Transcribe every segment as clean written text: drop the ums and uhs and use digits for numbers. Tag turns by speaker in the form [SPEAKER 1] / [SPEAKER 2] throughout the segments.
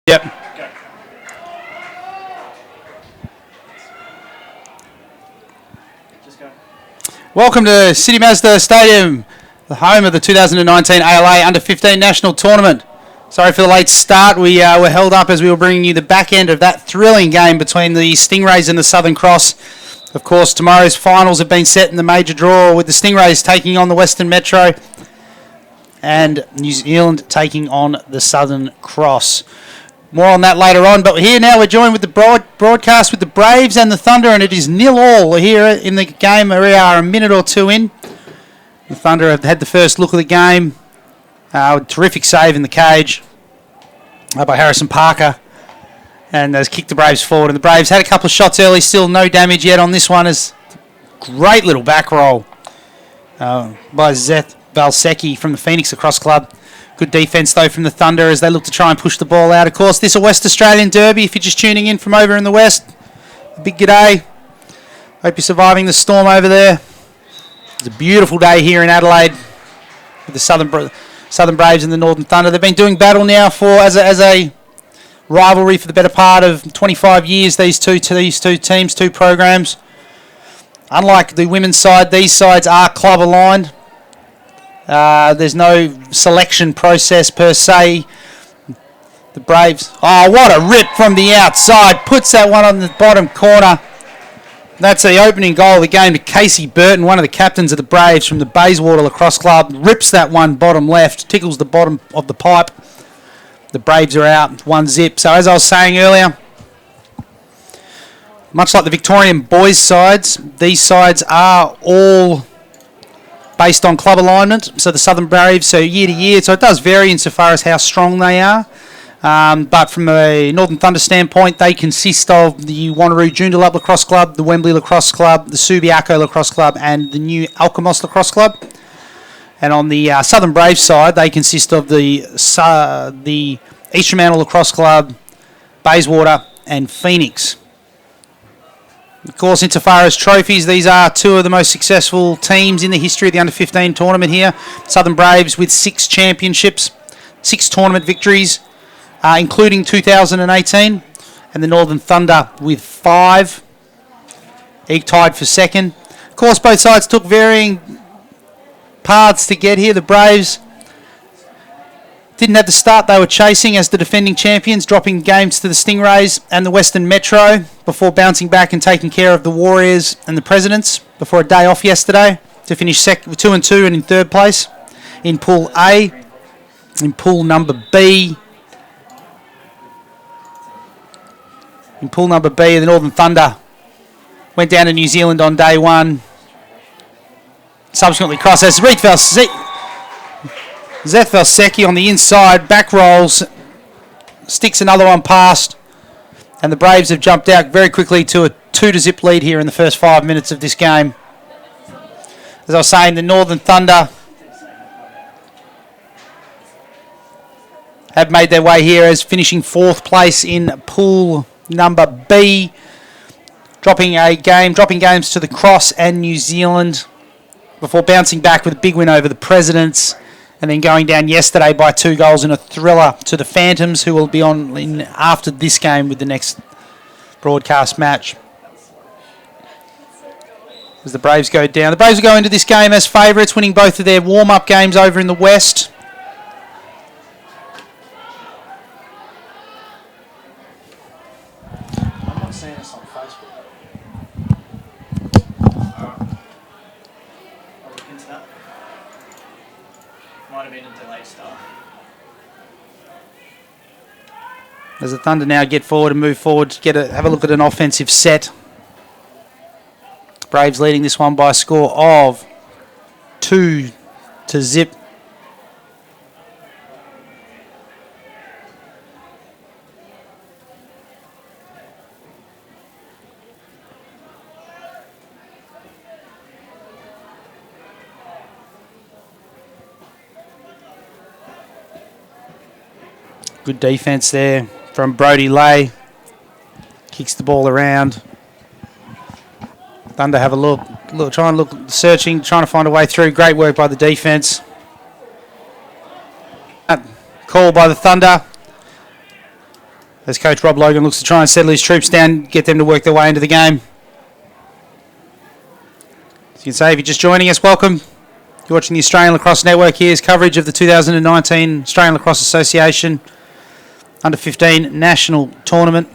[SPEAKER 1] Yep.
[SPEAKER 2] Go. Just go.
[SPEAKER 1] Welcome to City Mazda Stadium, the home of the 2019 ALA Under-15 National Tournament. Sorry for the late start. We were held up as we were bringing you the back end of that thrilling game between the Stingrays and the Southern Cross. Of course, tomorrow's finals have been set in the major draw with the Stingrays taking on the Western Metro and New Zealand taking on the Southern Cross. More on that later on, but here now we're joined with the broadcast with the Braves and the Thunder, and it is 0-0 here in the game. We are a minute or two in. The Thunder have had the first look of the game. Terrific save in the cage by Harrison Parker, and has kicked the Braves forward. And the Braves had a couple of shots early, still no damage yet on this one. As great little back roll by Zeth Valsecki from the Phoenix Lacrosse Club. Good defence, though, from the Thunder as they look to try and push the ball out. Of course, this is a West Australian derby if you're just tuning in from over in the West. A big g'day. Hope you're surviving the storm over there. It's a beautiful day here in Adelaide with the Southern Braves and the Northern Thunder. They've been doing battle now as a rivalry for the better part of 25 years, these two teams, two programs. Unlike the women's side, these sides are club aligned. There's no selection process per se. The Braves, what a rip from the outside, puts that one on the bottom corner. That's the opening goal of the game to Casey Burton, one of the captains of the Braves from the Bayswater Lacrosse Club. Rips that one bottom left, tickles the bottom of the pipe. The Braves are out 1-0. So as I was saying earlier, much like the Victorian boys sides, these sides are all based on club alignment. So the Southern Braves, so year to year, so it does vary insofar as how strong they are. But from a Northern Thunder standpoint, they consist of the Wanneroo Joondalup Lacrosse Club, the Wembley Lacrosse Club, the Subiaco Lacrosse Club, and the new Alkimos Lacrosse Club. And on the Southern Braves side, they consist of the East Fremantle Lacrosse Club, Bayswater, and Phoenix. Of course, insofar as trophies, these are two of the most successful teams in the history of the Under-15 tournament here. Southern Braves with 6 championships, 6 tournament victories, including 2018, and the Northern Thunder with 5, tied for second. Of course, both sides took varying paths to get here. The Braves didn't have the start they were chasing as the defending champions, dropping games to the Stingrays and the Western Metro before bouncing back and taking care of the Warriors and the Presidents before a day off yesterday to finish 2-2 and in third place in Pool A. In Pool number B, the Northern Thunder went down to New Zealand on day one. Subsequently crossed as Zeth Valsecki on the inside, back rolls, sticks another one past, and the Braves have jumped out very quickly to a 2-0 lead here in the first 5 minutes of this game. As I was saying, the Northern Thunder have made their way here as finishing 4th place in Pool number B, dropping games to the Cross and New Zealand before bouncing back with a big win over the Presidents, and then going down yesterday by 2 goals in a thriller to the Phantoms, who will be on in after this game with the next broadcast match. As the Braves go down. The Braves will go into this game as favourites, winning both of their warm-up games over in the West. I'm not seeing this on Facebook.
[SPEAKER 2] Might have been a delayed start.
[SPEAKER 1] As the Thunder now get forward and move forward, have a look at an offensive set. Braves leading this one by a score of 2-0. Good defense there from Brody Lay. Kicks the ball around. Thunder have a look, searching, trying to find a way through. Great work by the defense. Call by the Thunder. as Coach Rob Logan looks to try and settle his troops down, get them to work their way into the game. As you can say, if you're just joining us, welcome. You're watching the Australian Lacrosse Network. Here's coverage of the 2019 Australian Lacrosse Association Under 15 National Tournament.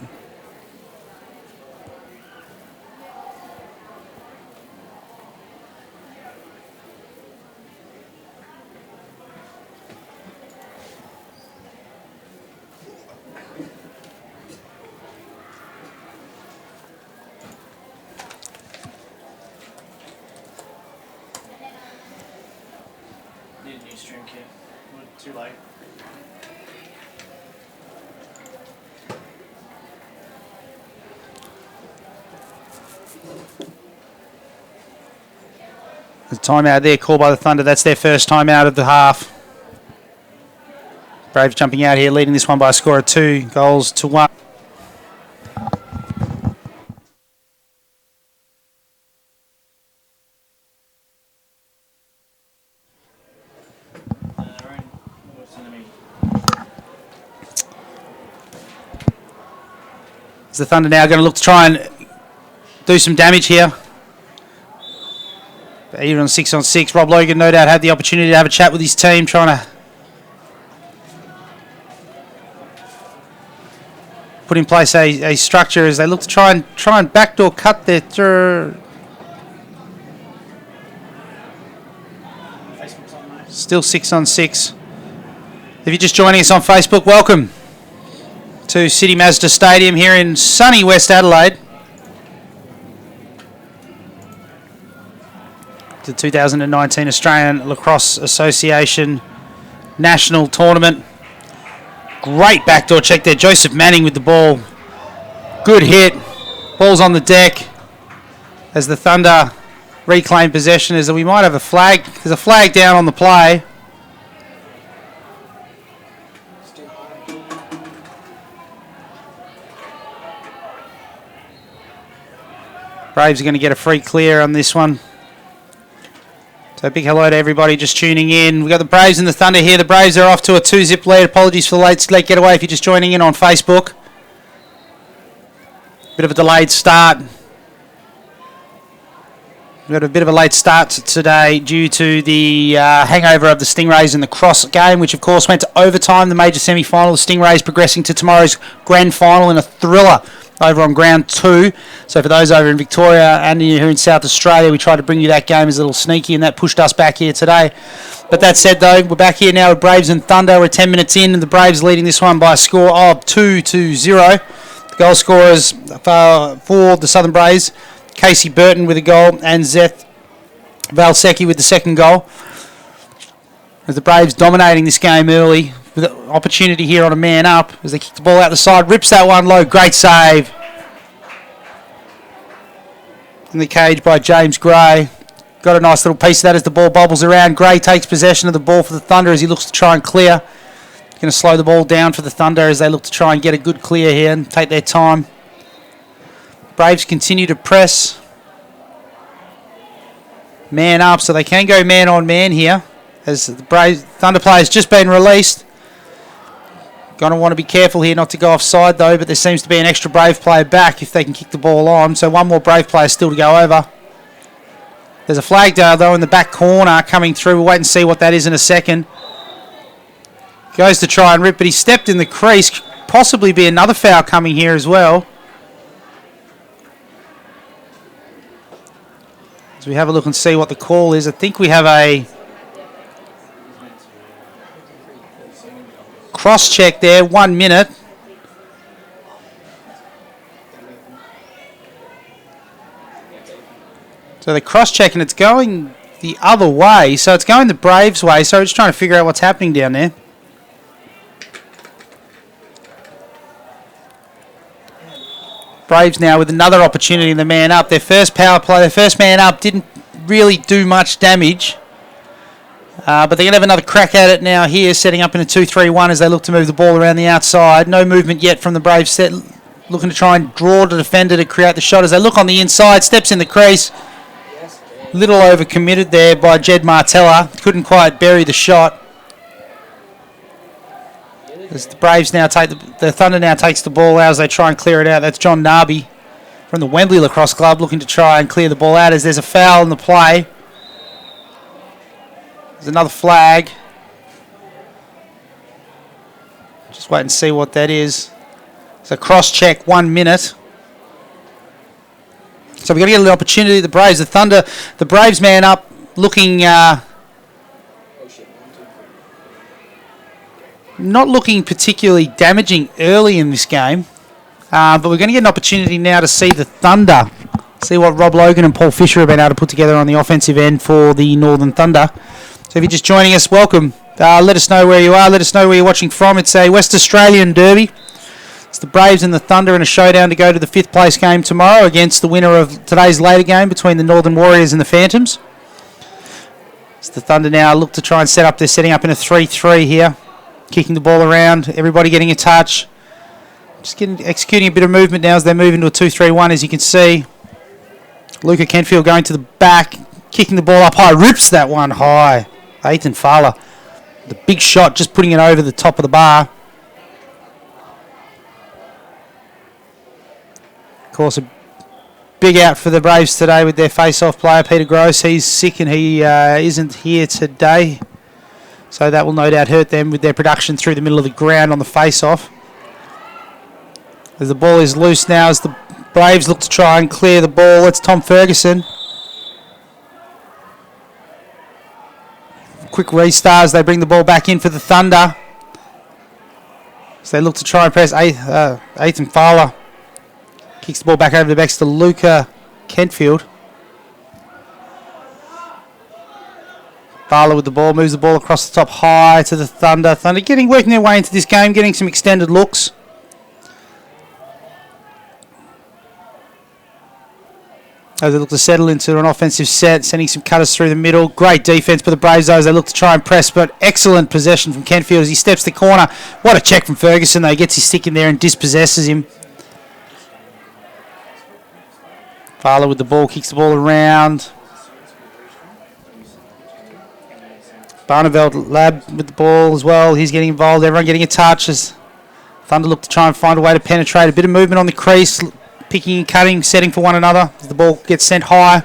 [SPEAKER 2] Need a new stream kit. Too late.
[SPEAKER 1] There's a timeout there called by the Thunder. That's their first timeout of the half. Braves jumping out here, leading this one by a score of 2-1. As the Thunder now going to look to try and do some damage here. But even on 6-on-6, Rob Logan no doubt had the opportunity to have a chat with his team, trying to put in place a structure as they look to try and backdoor cut their still 6-on-6. If you're just joining us on Facebook, welcome to City Mazda Stadium here in sunny West Adelaide. The 2019 Australian Lacrosse Association National Tournament. Great backdoor check there. Joseph Manning with the ball. Good hit. Ball's on the deck as the Thunder reclaim possession. As we might have a flag. There's a flag down on the play. Braves are going to get a free clear on this one. So big hello to everybody just tuning in. We've got the Braves and the Thunder here. The Braves are off to a 2-zip lead. Apologies for the late getaway if you're just joining in on Facebook. Bit of a delayed start. We've got a bit of a late start today due to the hangover of the Stingrays in the Cross game, which of course went to overtime. The major semi-final. The Stingrays progressing to tomorrow's grand final in a thriller over on ground 2. So for those over in Victoria and here in South Australia, we tried to bring you that game as a little sneaky, and that pushed us back here today. But that said, though, we're back here now with Braves and Thunder. We're 10 minutes in, and the Braves leading this one by a score of 2-0. The goal scorers for the Southern Braves, Casey Burton with a goal, and Zeth Valsecki with the second goal. As the Braves dominating this game early, with an opportunity here on a man up as they kick the ball out the side. Rips that one low. Great save. In the cage by James Gray. Got a nice little piece of that as the ball bobbles around. Gray takes possession of the ball for the Thunder as he looks to try and clear. Going to slow the ball down for the Thunder as they look to try and get a good clear here and take their time. Braves continue to press. Man up, so they can go man on man here as the Braves Thunder player's just been released. Going to want to be careful here not to go offside though, but there seems to be an extra Brave player back if they can kick the ball on. So one more Brave player still to go over. There's a flag though in the back corner coming through. We'll wait and see what that is in a second. Goes to try and rip, but he stepped in the crease. Possibly be another foul coming here as well. As we have a look and see what the call is, I think we have a cross check there, 1 minute. So they're cross checking, it's going the other way. So it's going the Braves' way. So we're just trying to figure out what's happening down there. Braves now with another opportunity in the man up. Their first power play, their first man up didn't really do much damage. But they're going to have another crack at it now here, setting up in a 2-3-1 as they look to move the ball around the outside. No movement yet from the Braves set, looking to try and draw the defender to create the shot as they look on the inside, steps in the crease. Little overcommitted there by Jed Martella. Couldn't quite bury the shot. As the Braves now take the Thunder now takes the ball out as they try and clear it out. That's John Narby from the Wembley Lacrosse Club looking to try and clear the ball out as there's a foul in the play. There's another flag. Just wait and see what that is. It's a cross check, 1 minute. So we're going to get an opportunity. The Braves, the Thunder, the Braves man up looking, not looking particularly damaging early in this game. But we're going to get an opportunity now to see the Thunder, see what Rob Logan and Paul Fisher have been able to put together on the offensive end for the Northern Thunder. So if you're just joining us, welcome. Let us know where you are. Let us know where you're watching from. It's a West Australian derby. It's the Braves and the Thunder in a showdown to go to the 5th place game tomorrow against the winner of today's later game between the Northern Warriors and the Phantoms. It's the Thunder now look to try and set up. They're setting up in a 3-3 here. Kicking the ball around. Everybody getting a touch. Just executing a bit of movement now as they move into a 2-3-1, as you can see. Luca Kentfield going to the back. Kicking the ball up high. Rips that one high. Ethan Fowler. The big shot, just putting it over the top of the bar. Of course, a big out for the Braves today with their face-off player, Peter Gross. He's sick and he isn't here today. So that will no doubt hurt them with their production through the middle of the ground on the face-off. As the ball is loose now, as the Braves look to try and clear the ball. It's Tom Ferguson. Quick restart as they bring the ball back in for the Thunder. So they look to try and press Ethan Fowler. Kicks the ball back over the backs to Luca Kentfield. Fowler with the ball, moves the ball across the top high to the Thunder. Thunder working their way into this game, getting some extended looks. As they look to settle into an offensive set, sending some cutters through the middle. Great defense by the Braves as they look to try and press, but excellent possession from Kentfield as he steps the corner. What a check from Ferguson, though. He gets his stick in there and dispossesses him. Fowler with the ball, kicks the ball around. Barneveld Lab with the ball as well. He's getting involved. Everyone getting a touch as Thunder look to try and find a way to penetrate. A bit of movement on the crease. Picking and cutting, setting for one another as the ball gets sent high.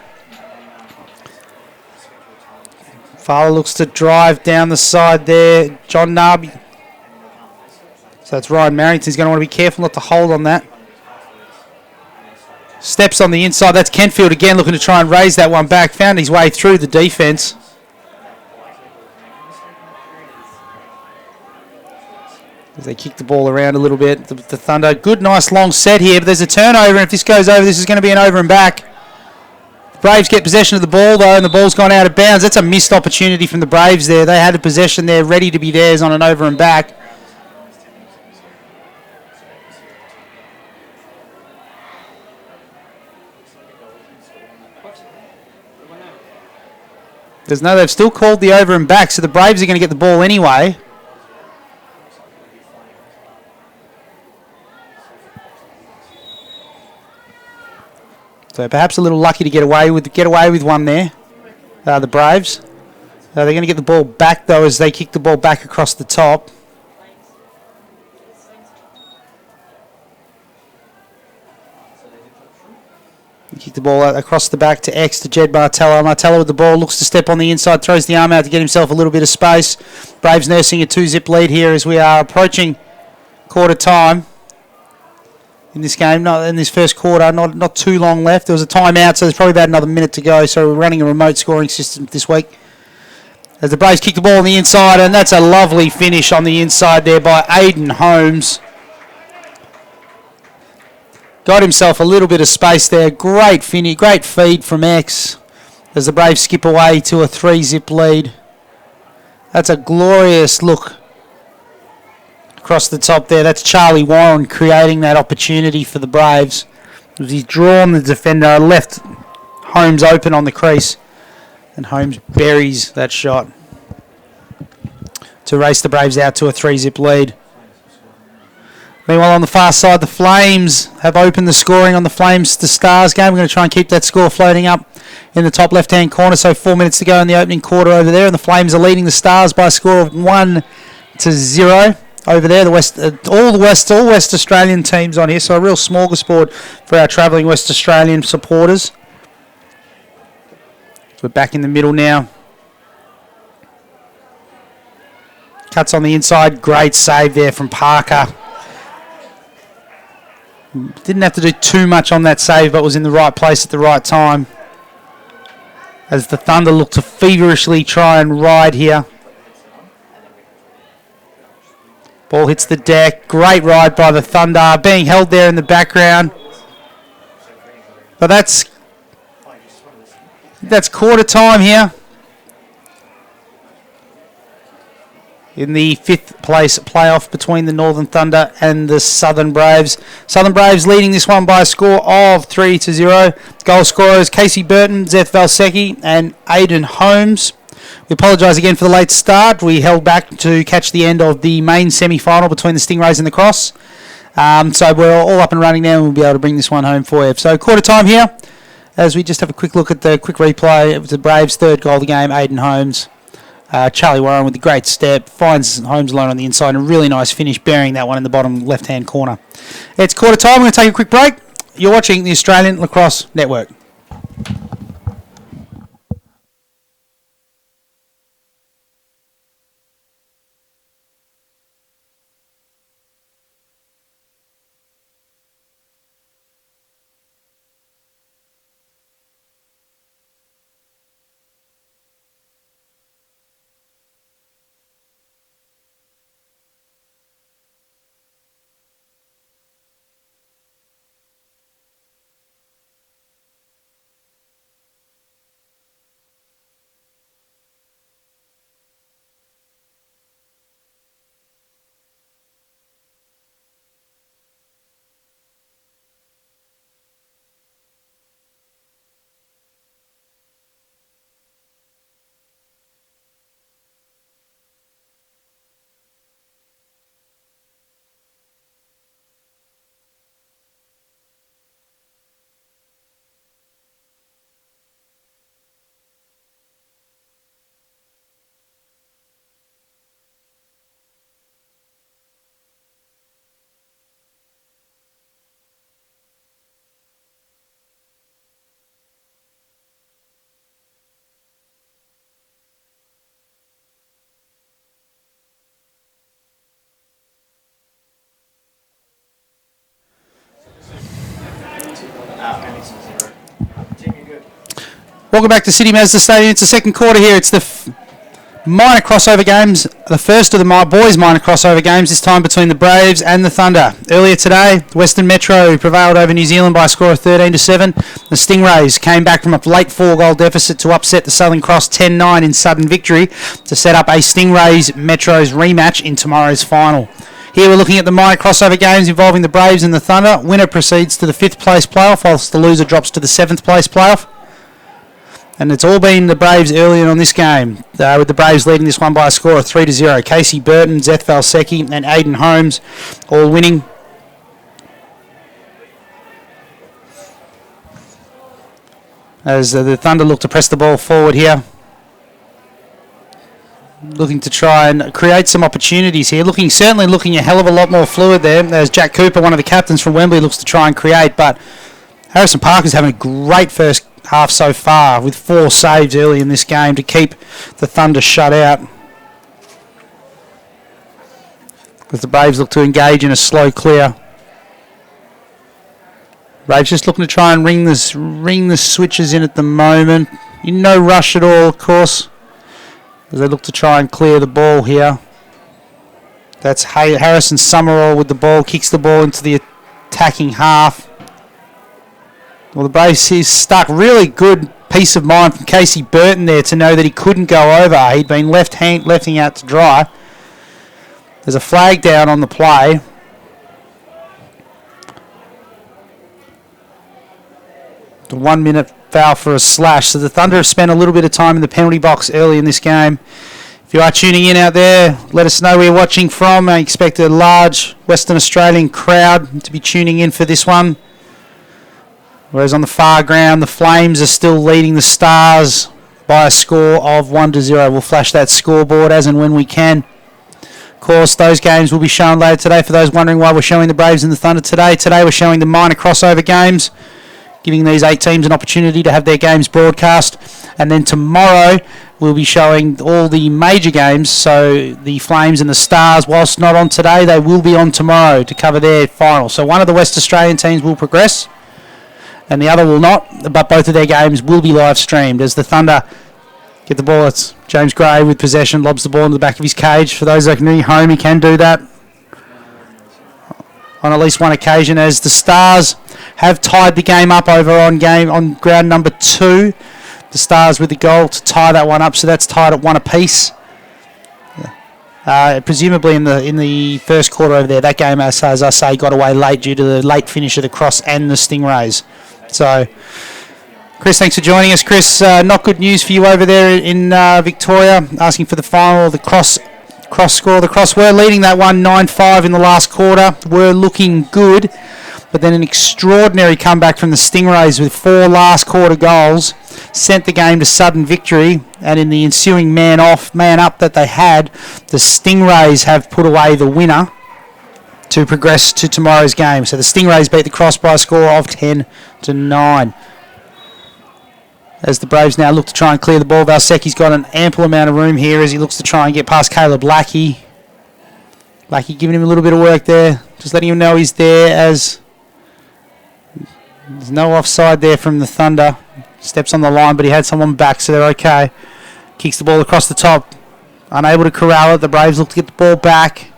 [SPEAKER 1] Fowler looks to drive down the side there. John Narby. So that's Ryan Marrington. He's going to want to be careful not to hold on that. Steps on the inside. That's Kentfield again looking to try and raise that one back. Found his way through the defence. As they kick the ball around a little bit. The Thunder, good, nice, long set here. But there's a turnover, and if this goes over, this is going to be an over and back. The Braves get possession of the ball, though, and the ball's gone out of bounds. That's a missed opportunity from the Braves there. They had a possession there ready to be theirs on an over and back. They've still called the over and back, so the Braves are going to get the ball anyway. So perhaps a little lucky to get away with one there, the Braves. They're going to get the ball back, though, as they kick the ball back across the top. Kick the ball out across the back to X to Jed Martello. Martello with the ball, looks to step on the inside, throws the arm out to get himself a little bit of space. Braves nursing a 2-zip lead here as we are approaching quarter time. In this game, not in this first quarter, not too long left. There was a timeout, so there's probably about another minute to go. So we're running a remote scoring system this week. As the Braves kick the ball on the inside, and that's a lovely finish on the inside there by Aiden Holmes. Got himself a little bit of space there. Great finish, great feed from X. As the Braves skip away to a 3-zip lead. That's a glorious look across the top there. That's Charlie Warren creating that opportunity for the Braves. He's drawn the defender, left Holmes open on the crease, and Holmes buries that shot to race the Braves out to a 3-zip lead. Meanwhile, on the far side, the Flames have opened the scoring on the Flames to Stars game. We're going to try and keep that score floating up in the top left-hand corner. So 4 minutes to go in the opening quarter over there, and the Flames are leading the Stars by a score of 1-0. over there. All West Australian teams on here, so a real smorgasbord for our travelling West Australian supporters. So we're back in the middle now. Cuts on the inside. Great save there from Parker. Didn't have to do too much on that save, but was in the right place at the right time. As the Thunder look to feverishly try and ride here. Ball hits the deck. Great ride by the Thunder. Being held there in the background. But that's quarter time here. In the 5th place playoff between the Northern Thunder and the Southern Braves. Southern Braves leading this one by a score of 3-0. Goal scorers Casey Burton, Zeth Valsecki and Aidan Holmes. We apologise again for the late start. We held back to catch the end of the main semi-final between the Stingrays and the Cross. So we're all up and running now and we'll be able to bring this one home for you. So quarter time here as we just have a quick look at the quick replay. It was the Braves' 3rd goal of the game, Aidan Holmes. Charlie Warren with the great step, finds Holmes alone on the inside, and a really nice finish, burying that one in the bottom left-hand corner. It's quarter time. We're going to take a quick break. You're watching the Australian Lacrosse Network. Welcome back to City Mazda Stadium. It's the second quarter here. It's the minor crossover games, the first of the boys' minor crossover games, this time between the Braves and the Thunder. Earlier today, Western Metro prevailed over New Zealand by a score of 13-7. The Stingrays came back from a late 4-goal deficit to upset the Southern Cross 10-9 in sudden victory to set up a Stingrays Metros rematch in tomorrow's final. Here we're looking at the minor crossover games involving the Braves and the Thunder. Winner proceeds to the 5th place playoff, whilst the loser drops to the 7th place playoff. And it's all been the Braves early on this game, with the Braves leading this one by a score of 3-0. Casey Burton, Zeth Valsecki and Aidan Holmes all winning. As the Thunder look to press the ball forward here. Looking to try and create some opportunities here. Certainly looking a hell of a lot more fluid there. As Jack Cooper, one of the captains from Wembley, looks to try and create. But Harrison Parker's having a great first half so far, with 4 saves early in this game to keep the Thunder shut out. As the Braves look to engage in a slow clear. Braves just looking to try and ring the switches in at the moment. In no rush at all, of course, as they look to try and clear the ball here. That's Harrison Summerall with the ball, kicks the ball into the attacking half. Well, the Braves, he's stuck. Really good piece of mind from Casey Burton there to know that he couldn't go over. He'd been lefting out to dry. There's a flag down on the play. The 1 minute foul for a slash. So the Thunder have spent a little bit of time in the penalty box early in this game. If you are tuning in out there, let us know where you're watching from. I expect a large Western Australian crowd to be tuning in for this one. Whereas on the far ground, the Flames are still leading the Stars by a score of 1-0. We'll flash that scoreboard as and when we can. course, those games will be shown later today. For those wondering why we're showing the Braves and the Thunder today, we're showing the minor crossover games, giving these 8 teams an opportunity to have their games broadcast. And then tomorrow, we'll be showing all the major games. So the Flames and the Stars, whilst not on today, they will be on tomorrow to cover their final. So one of the West Australian teams will progress, and the other will not. But both of their games will be live streamed as the Thunder get the ball. It's James Gray with possession, lobs the ball in the back of his cage. For those that can be home, he can do that on at least one occasion, as the Stars have tied the game up over on ground number 2. The Stars with the goal to tie that one up, so that's tied at 1 apiece. Presumably in the first quarter over there, that game, as I say, got away late due to the late finish of the Cross and the Stingrays. So, Chris, thanks for joining us. Chris, not good news for you over there in Victoria, asking for the final of the Cross score. The Cross were leading that one 9-5 in the last quarter, were looking good, but then an extraordinary comeback from the Stingrays with 4 last quarter goals sent the game to sudden victory, and in the ensuing man up that they had, the Stingrays have put away the winner to progress to tomorrow's game. So the Stingrays beat the Cross by a score of 10-9. As the Braves now look to try and clear the ball, Valseki's got an ample amount of room here as he looks to try and get past Caleb Lackey. Lackey giving him a little bit of work there, just letting him know he's there, as there's no offside there from the Thunder. Steps on the line, but he had someone back, so they're okay. Kicks the ball across the top. Unable to corral it. The Braves look to get the ball back.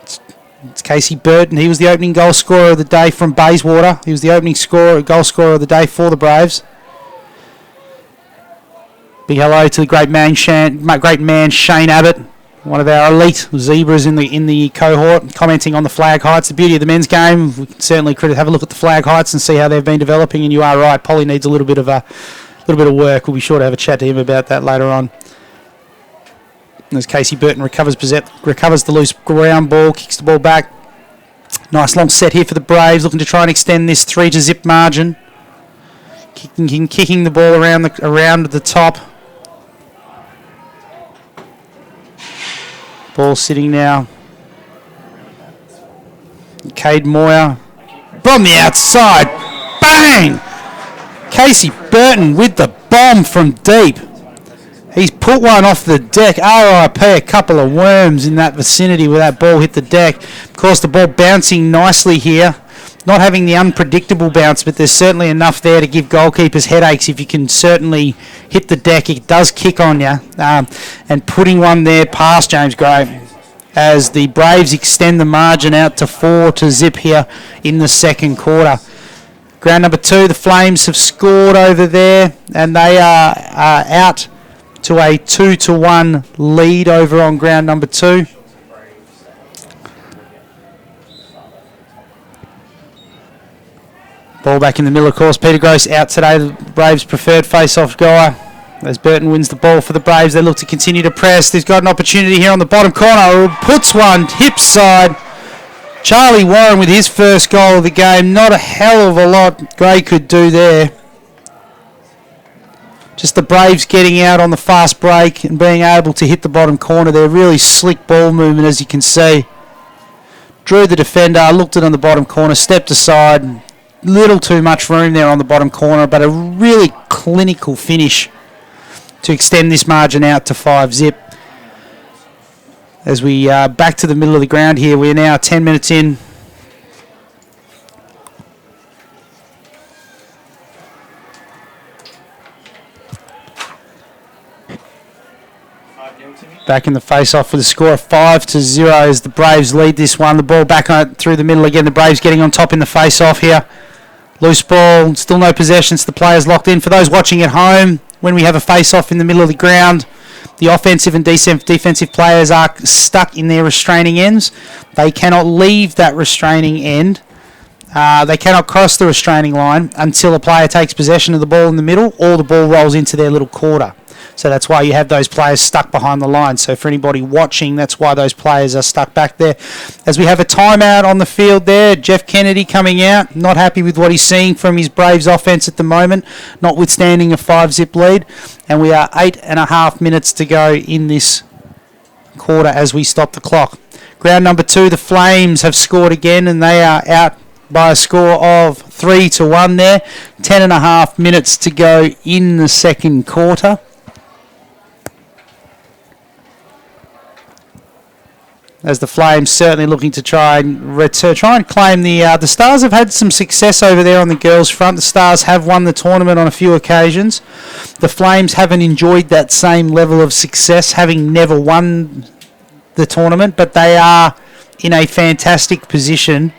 [SPEAKER 1] It's Casey Burton. He was the opening goal scorer of the day from Bayswater. He was the opening goal scorer of the day for the Braves. Big hello to the great man Shane Abbott, one of our elite zebras in the cohort, commenting on the flag heights. The beauty of the men's game, we can certainly have a look at the flag heights and see how they've been developing. And you are right, Polly needs a little bit of work. We'll be sure to have a chat to him about that later on. As Casey Burton recovers the loose ground ball, kicks the ball back. Nice long set here for the Braves, looking to try and extend this 3-0 margin. Kicking the ball around the top. Ball sitting now. Cade Moyer from the outside. Bang! Casey Burton with the bomb from deep. He's put one off the deck. RIP, a couple of worms in that vicinity where that ball hit the deck. Of course, the ball bouncing nicely here. Not having the unpredictable bounce, but there's certainly enough there to give goalkeepers headaches if you can certainly hit the deck. It does kick on you. And putting one there past James Gray as the Braves extend the margin out to 4-0 here in the second quarter. Ground number 2, the Flames have scored over there, and they are out to a 2-1 lead over on ground number 2. Ball back in the middle, of course. Peter Gross out today, the Braves' preferred face-off goer. As Burton wins the ball for the Braves, they look to continue to press. They've got an opportunity here on the bottom corner. Puts one hip side. Charlie Warren with his first goal of the game. Not a hell of a lot Gray could do there. Just the Braves getting out on the fast break and being able to hit the bottom corner there. Really slick ball movement, as you can see. Drew the defender, looked it on the bottom corner, stepped aside. Little too much room there on the bottom corner, but a really clinical finish to extend this margin out to 5-0. As we back to the middle of the ground here, we're now 10 minutes in. Back in the face-off with a score of 5-0 as the Braves lead this one. The ball back through the middle again. The Braves getting on top in the face-off here. Loose ball, still no possessions. The players locked in. For those watching at home, when we have a face-off in the middle of the ground, the offensive and defensive players are stuck in their restraining ends. They cannot leave that restraining end. They cannot cross the restraining line until a player takes possession of the ball in the middle or the ball rolls into their little quarter. So that's why you have those players stuck behind the line. So for anybody watching, that's why those players are stuck back there. As we have a timeout on the field there, Jeff Kennedy coming out, not happy with what he's seeing from his Braves offense at the moment, notwithstanding a 5-0 lead. And we are 8.5 minutes to go in this quarter as we stop the clock. Ground number 2, the Flames have scored again, and they are out by a score of 3-1 there. 10.5 minutes to go in the second quarter. As the Flames certainly looking to try and claim the Stars have had some success over there on the girls' front. The Stars have won the tournament on a few occasions. The Flames haven't enjoyed that same level of success, having never won the tournament, but they are in a fantastic position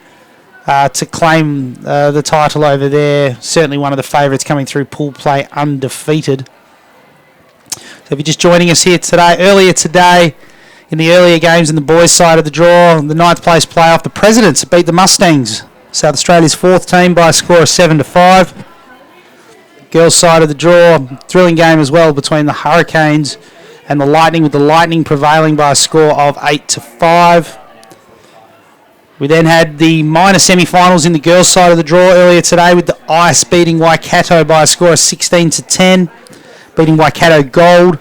[SPEAKER 1] to claim the title over there. Certainly one of the favourites coming through pool play undefeated. So if you're just joining us here today, earlier today, in the earlier games in the boys' side of the draw, the 9th place playoff, the Presidents beat the Mustangs, South Australia's 4th team, by a score of 7-5. Girls' side of the draw, thrilling game as well between the Hurricanes and the Lightning, with the Lightning prevailing by a score of 8-5. We then had the minor semi-finals in the girls' side of the draw earlier today, with the Ice beating Waikato by a score of 16-10, beating Waikato Gold.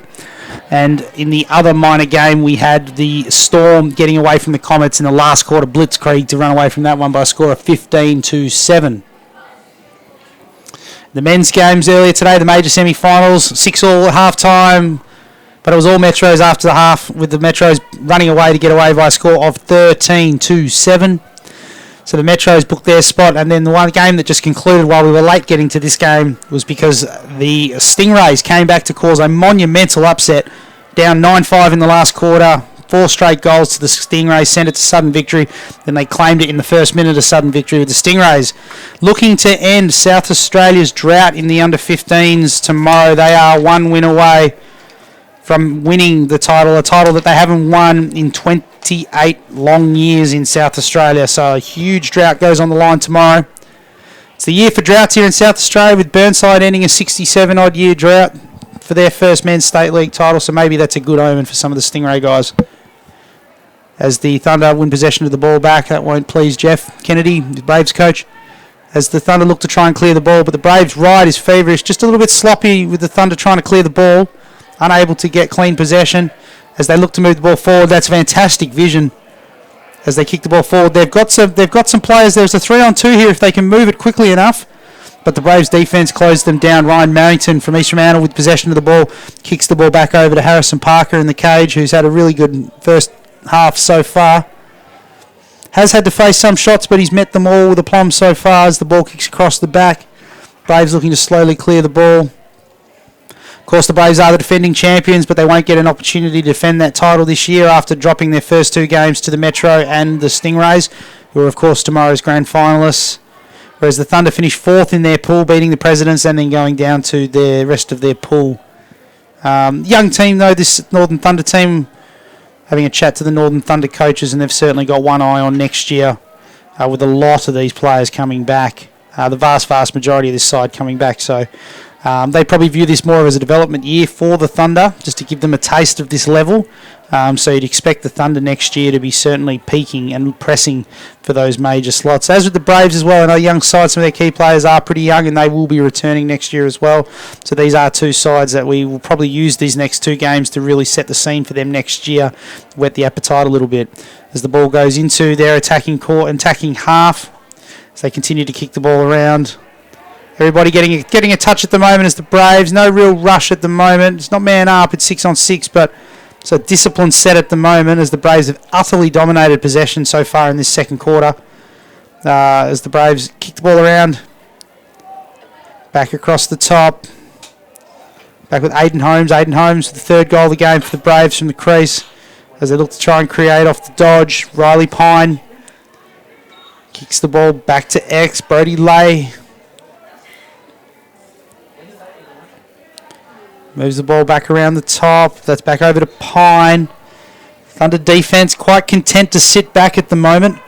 [SPEAKER 1] And in the other minor game, we had the Storm getting away from the Comets in the last quarter, blitzkrieg, to run away from that one by a score of 15-7. The men's games earlier today, the major semi-finals, 6-all at half-time, but it was all Metros after the half, with the Metros running away to get away by a score of 13-7. So the Metros booked their spot, and then the one game that just concluded while we were late getting to this game was because the Stingrays came back to cause a monumental upset, down 9-5 in the last quarter. 4 straight goals to the Stingrays, sent it to sudden victory. Then they claimed it in the first minute of sudden victory, with the Stingrays looking to end South Australia's drought in the under-15s tomorrow. They are one win away from winning the title, a title that they haven't won in 28 long years in South Australia. So a huge drought goes on the line tomorrow. It's the year for droughts here in South Australia, with Burnside ending a 67-odd year drought for their first men's state league title. So maybe that's a good omen for some of the Stingray guys. As the Thunder win possession of the ball back, that won't please Jeff Kennedy, the Braves coach, as the Thunder look to try and clear the ball. But the Braves' ride is feverish, just a little bit sloppy with the Thunder trying to clear the ball. Unable to get clean possession as they look to move the ball forward. That's fantastic vision as they kick the ball forward. They've got some players. There's a 3-on-2 here if they can move it quickly enough. But the Braves defense closed them down. Ryan Marrington from East Fremantle with possession of the ball kicks the ball back over to Harrison Parker in the cage, who's had a really good first half so far. Has had to face some shots, but he's met them all with aplomb so far as the ball kicks across the back. Braves looking to slowly clear the ball. Of course, the Braves are the defending champions, but they won't get an opportunity to defend that title this year after dropping their first 2 games to the Metro and the Stingrays, who are, of course, tomorrow's grand finalists. Whereas the Thunder finished 4th in their pool, beating the Presidents and then going down to the rest of their pool. Young team, though, this Northern Thunder team. Having a chat to the Northern Thunder coaches, and they've certainly got one eye on next year with a lot of these players coming back. The vast majority of this side coming back. So they probably view this more as a development year for the Thunder, just to give them a taste of this level. So you'd expect the Thunder next year to be certainly peaking and pressing for those major slots. As with the Braves as well, I know young sides, some of their key players are pretty young, and they will be returning next year as well. So these are 2 sides that we will probably use these next 2 games to really set the scene for them next year, whet the appetite a little bit. As the ball goes into their attacking half, as they continue to kick the ball around. Everybody getting a touch at the moment as the Braves. No real rush at the moment. It's not man up. It's 6-on-6, but it's a disciplined set at the moment as the Braves have utterly dominated possession so far in this second quarter. As the Braves kick the ball around. Back across the top. Back with Aiden Holmes. Aiden Holmes with the 3rd goal of the game for the Braves from the crease as they look to try and create off the dodge. Riley Pine kicks the ball back to X. Brody Lay moves the ball back around the top. That's back over to Pine. Thunder defense quite content to sit back at the moment.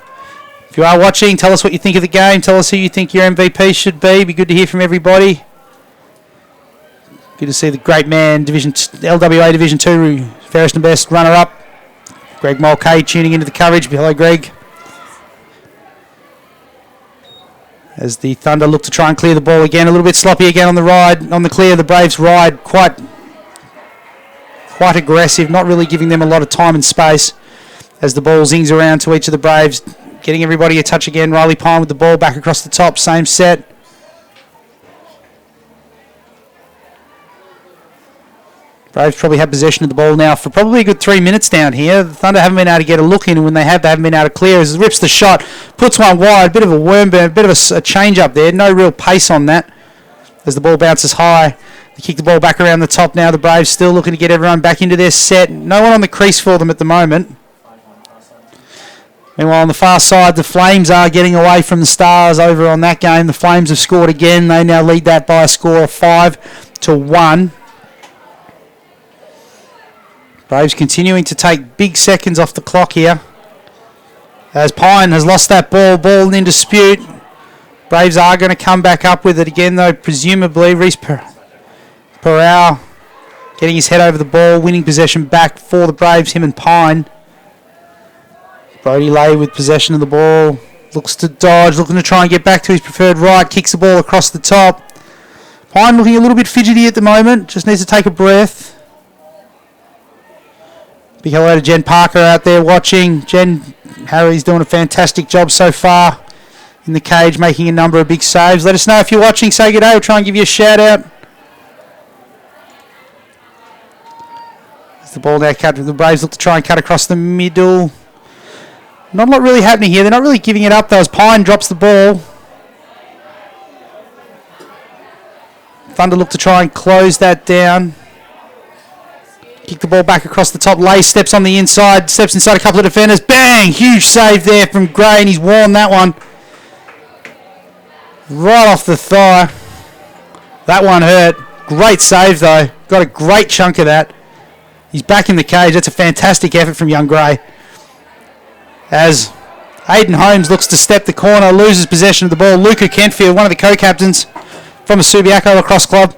[SPEAKER 1] If you are watching, tell us what you think of the game. Tell us who you think your MVP should be. Be good to hear from everybody. Good to see the great man, LWA Division 2, fairest and best runner-up. Greg Mulcahy tuning into the coverage. Hello, Greg. As the Thunder look to try and clear the ball again. A little bit sloppy again on the ride. On the clear, the Braves ride quite quite aggressive, not really giving them a lot of time and space as the ball zings around to each of the Braves, getting everybody a touch again. Riley Pine with the ball back across the top, same set. Braves probably have possession of the ball now for probably a good 3 minutes down here. The Thunder haven't been able to get a look in, and when they haven't been able to clear. As rips the shot, puts one wide, bit of a worm burn, bit of a change up there. No real pace on that as the ball bounces high. They kick the ball back around the top now. The Braves still looking to get everyone back into their set. No one on the crease for them at the moment. Meanwhile, on the far side, the Flames are getting away from the Stars over on that game. The Flames have scored again. They now lead that by a score of 5-1. Braves continuing to take big seconds off the clock here. As Pine has lost that ball. Ball in dispute. Braves are going to come back up with it again, though, presumably. Reece Perau getting his head over the ball, winning possession back for the Braves, him and Pine. Brody Lay with possession of the ball. Looks to dodge, looking to try and get back to his preferred right. Kicks the ball across the top. Pine looking a little bit fidgety at the moment. Just needs to take a breath. Big hello to Jen Parker out there watching. Jen, Harry's doing a fantastic job so far in the cage, making a number of big saves. Let us know if you're watching. Say good day. We'll try and give you a shout out. As the ball now cut, the Braves look to try and cut across the middle. Not a lot really happening here. They're not really giving it up though as Pine drops the ball. Thunder look to try and close that down. Kick the ball back across the top. Lay steps on the inside. Steps inside a couple of defenders. Bang! Huge save there from Gray, and he's worn that one. Right off the thigh. That one hurt. Great save, though. Got a great chunk of that. He's back in the cage. That's a fantastic effort from young Gray. As Aiden Holmes looks to step the corner, loses possession of the ball. Luca Kentfield, one of the co-captains from the Subiaco Lacrosse Club.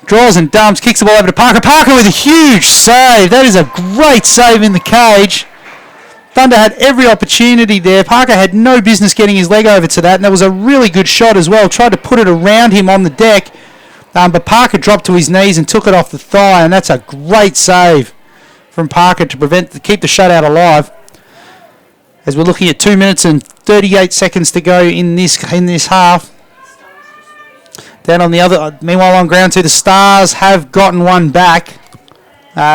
[SPEAKER 1] Draws and dumps, kicks the ball over to Parker. Parker with a huge save. That is a great save in the cage. Thunder had every opportunity there. Parker had no business getting his leg over to that, and that was a really good shot as well. Tried to put it around him on the deck, but Parker dropped to his knees and took it off the thigh, and that's a great save from Parker to keep the shutout alive. As we're looking at 2 minutes and 38 seconds to go in this half. Then on the other, meanwhile on ground two, the Stars have gotten one back.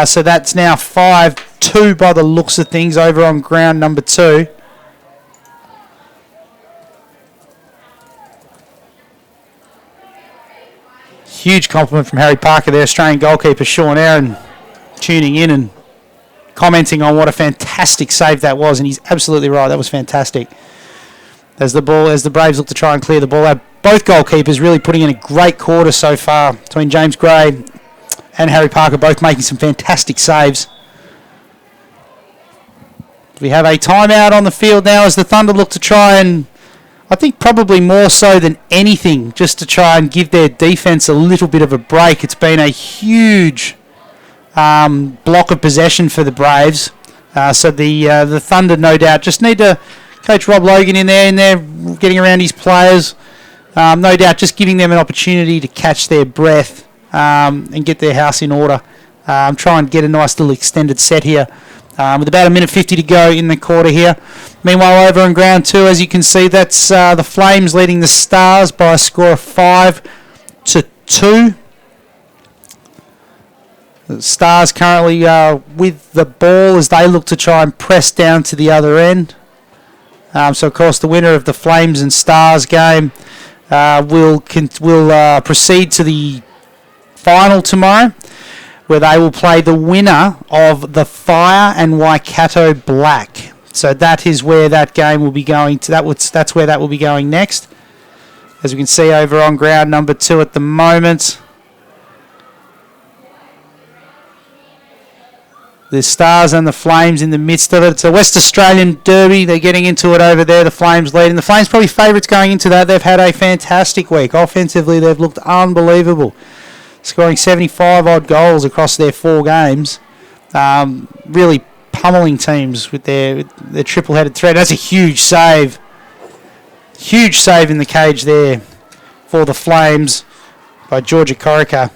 [SPEAKER 1] So that's now 5-2 by the looks of things over on ground number 2. Huge compliment from Harry Parker there, Australian goalkeeper Sean Aaron, tuning in and commenting on what a fantastic save that was, and he's absolutely right, that was fantastic. As the Braves look to try and clear the ball out, both goalkeepers really putting in a great quarter so far between James Gray and Harry Parker, both making some fantastic saves. We have a timeout on the field now as the Thunder look to try and, I think probably more so than anything, just to try and give their defence a little bit of a break. It's been a huge block of possession for the Braves. So the Thunder, no doubt, just need to coach Rob Logan in there, getting around his players. No doubt just giving them an opportunity to catch their breath and get their house in order. Try and get a nice little extended set here with about 1:50 to go in the quarter here. Meanwhile, over on ground 2, as you can see, that's the Flames leading the Stars by a score of 5-2. The Stars currently with the ball as they look to try and press down to the other end. So, of course, the winner of the Flames and Stars game will proceed to the final tomorrow, where they will play the winner of the Fire and Waikato Black. So that is where that game will be going to. That's where that will be going next. As we can see over on ground number 2 at the moment. The Stars and the Flames in the midst of it. It's a West Australian derby. They're getting into it over there. The Flames leading. The Flames probably favourites going into that. They've had a fantastic week. Offensively, they've looked unbelievable. Scoring 75-odd goals across their 4 games. Really pummeling teams with their triple-headed threat. That's a huge save. Huge save in the cage there for the Flames by Georgia Corica.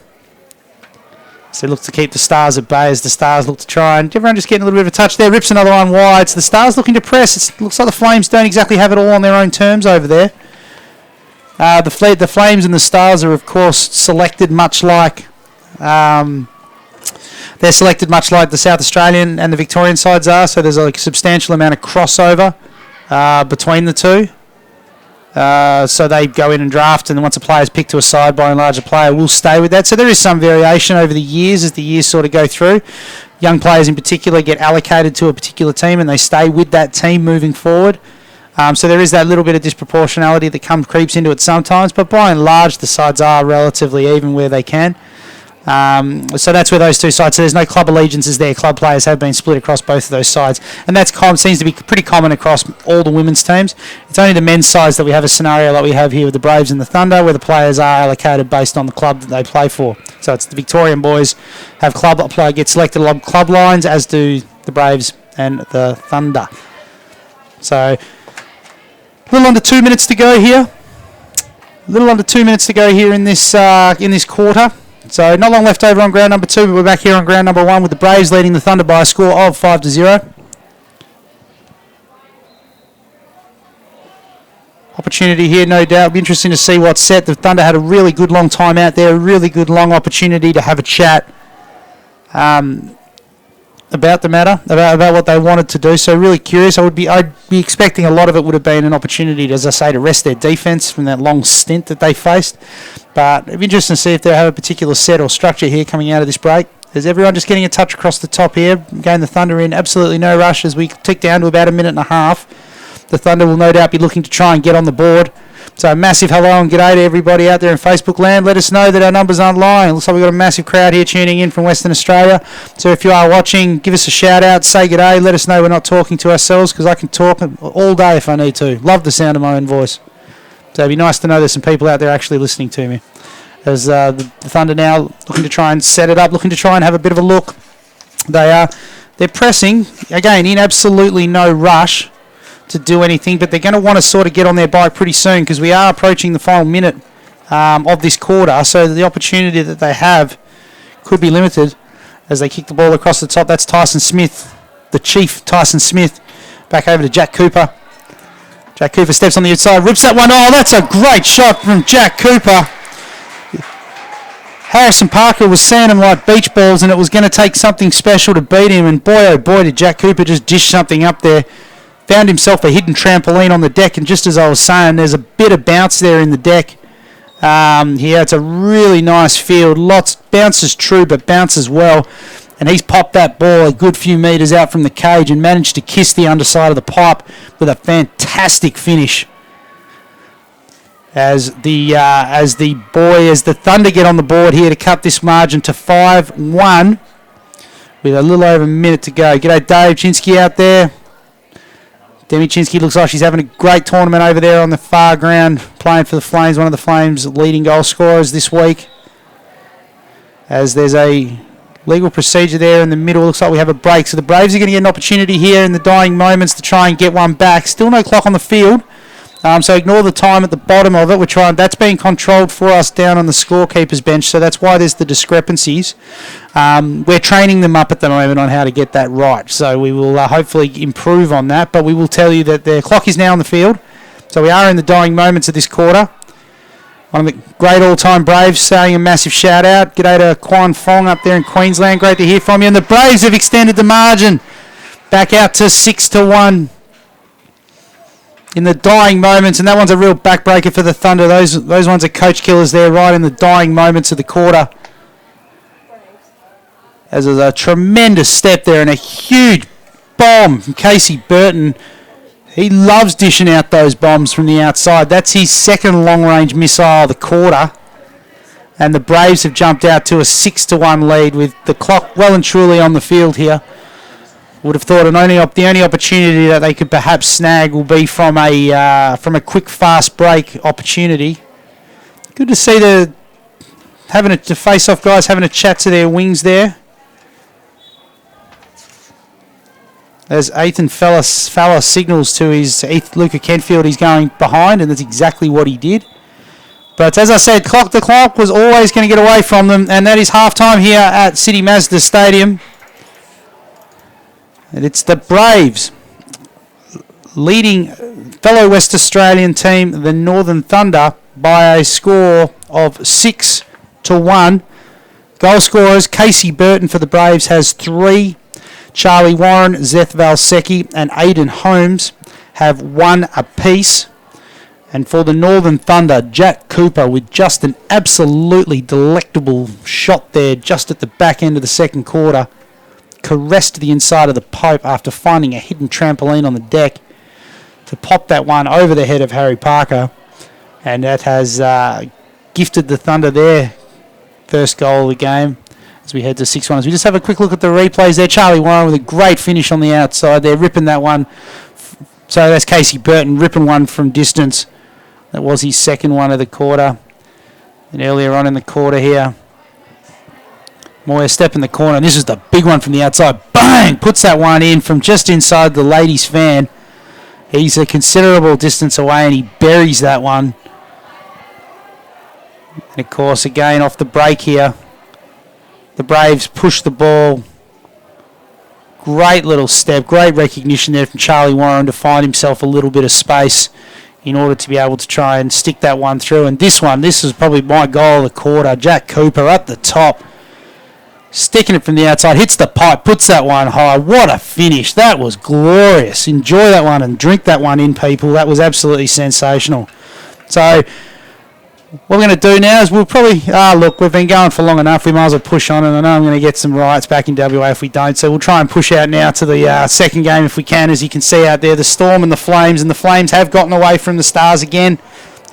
[SPEAKER 1] So look to keep the Stars at bay as the Stars look to try, and everyone just getting a little bit of a touch there. Rips another one wide. So the Stars looking to press. It looks like the Flames don't exactly have it all on their own terms over there. The Flames and the Stars are, of course, selected much like they're selected much like the South Australian and the Victorian sides are. So there's like a substantial amount of crossover between the two. So they go in and draft, and once a player's picked to a side, by and large, a player will stay with that. So there is some variation over the years as the years sort of go through. Young players in particular get allocated to a particular team, and they stay with that team moving forward. So there is that little bit of disproportionality that creeps into it sometimes, but by and large, the sides are relatively even where they can. So that's where those two sides. So there's no club allegiances there. Club players have been split across both of those sides, and that's seems to be pretty common across all the women's teams. It's only the men's sides that we have a scenario like we have here with the Braves and the Thunder, where the players are allocated based on the club that they play for. So it's the Victorian boys have get selected along club lines, as do the Braves and the Thunder. So a little under 2 minutes to go here. In this quarter. So not long left over on ground number 2, but we're back here on ground number 1 with the Braves leading the Thunder by a score of 5-0. Opportunity here, no doubt. It'll be interesting to see what's set. The Thunder had a really good long time out there, a really good long opportunity to have a chat about the matter, about what they wanted to do. So really curious. I'd be expecting a lot of it would have been an opportunity, as I say, to rest their defence from that long stint that they faced. But it'd be interesting to see if they have a particular set or structure here coming out of this break. Is everyone just getting a touch across the top here? Again, the Thunder in absolutely no rush as we tick down to about a minute and a half. The Thunder will no doubt be looking to try and get on the board. So a massive hello and g'day to everybody out there in Facebook land. Let us know that our numbers aren't lying. Looks like we've got a massive crowd here tuning in from Western Australia. So if you are watching, give us a shout out, say g'day, let us know we're not talking to ourselves, because I can talk all day if I need to. Love the sound of my own voice. So it'd be nice to know there's some people out there actually listening to me. As the Thunder now looking to try and set it up, looking to try and have a bit of a look. They're pressing, again, in absolutely no rush to do anything, but they're going to want to sort of get on their bike pretty soon, because we are approaching the final minute of this quarter, so the opportunity that they have could be limited as they kick the ball across the top. That's Tyson Smith, the chief Tyson Smith, back over to Jack Cooper. Jack Cooper steps on the outside, rips that one. Oh, that's a great shot from Jack Cooper. Harrison Parker was sanding like beach balls, and it was going to take something special to beat him, and boy oh boy did Jack Cooper just dish something up there. Found himself a hidden trampoline on the deck, and just as I was saying, there's a bit of bounce there in the deck. Here, it's a really nice field. Lots bounces true, but bounces well. And he's popped that ball a good few metres out from the cage and managed to kiss the underside of the pipe with a fantastic finish. As the Thunder get on the board here to cut this margin to 5-1 with a little over a minute to go. G'day Dave Chinsky out there. Demi Chinsky looks like she's having a great tournament over there on the far ground, playing for the Flames, one of the Flames' leading goal scorers this week. As there's a legal procedure there in the middle, looks like we have a break. So the Braves are going to get an opportunity here in the dying moments to try and get one back. Still no clock on the field, so ignore the time at the bottom of it. That's being controlled for us down on the scorekeeper's bench, so that's why there's the discrepancies. We're training them up at the moment on how to get that right, so we will hopefully improve on that, but we will tell you that the clock is now on the field, so we are in the dying moments of this quarter. One of the great all-time Braves saying a massive shout-out. G'day to Quan Fong up there in Queensland. Great to hear from you. And the Braves have extended the margin back out to 6-1 in the dying moments, and that one's a real backbreaker for the Thunder. Those ones are coach killers there right in the dying moments of the quarter. As there's a tremendous step there and a huge bomb from Casey Burton. He loves dishing out those bombs from the outside. That's his second long-range missile of the quarter. And the Braves have jumped out to a 6-1 lead with the clock well and truly on the field here. Would have thought the only opportunity that they could perhaps snag will be from a quick fast break opportunity. Good to see the face-off guys having a chat to their wings there. As Ethan Fowler signals to Luca Kentfield he's going behind, and that's exactly what he did. But as I said, the clock was always going to get away from them, and that is half-time here at City Mazda Stadium. And it's the Braves leading fellow West Australian team, the Northern Thunder, by a score of 6-1. Goal scorers, Casey Burton for the Braves has 3. Charlie Warren, Zeth Valsecki and Aidan Holmes have 1 apiece. And for the Northern Thunder, Jack Cooper with just an absolutely delectable shot there just at the back end of the second quarter. Caressed the inside of the pope after finding a hidden trampoline on the deck to pop that one over the head of Harry Parker. And that has gifted the Thunder their first goal of the game as we head to 6-1. As we just have a quick look at the replays there. Charlie Warren with a great finish on the outside there, ripping that one. So that's Casey Burton ripping one from distance. That was his second one of the quarter. And earlier on in the quarter here, Moyer step in the corner. And this is the big one from the outside. Bang! Puts that one in from just inside the ladies' fan. He's a considerable distance away and he buries that one. And of course, again, off the break here, the Braves push the ball. Great little step, great recognition there from Charlie Warren to find himself a little bit of space in order to be able to try and stick that one through. And this is probably my goal of the quarter. Jack Cooper at the top, sticking it from the outside, hits the pipe, puts that one high. What a finish. That was glorious. Enjoy that one and drink that one in, people. That was absolutely sensational. So what we're going to do now is we'll probably, look, we've been going for long enough. We might as well push on, and I know I'm going to get some riots back in WA if we don't. So we'll try and push out now to the second game if we can. As you can see out there, the Storm and the Flames have gotten away from the Stars again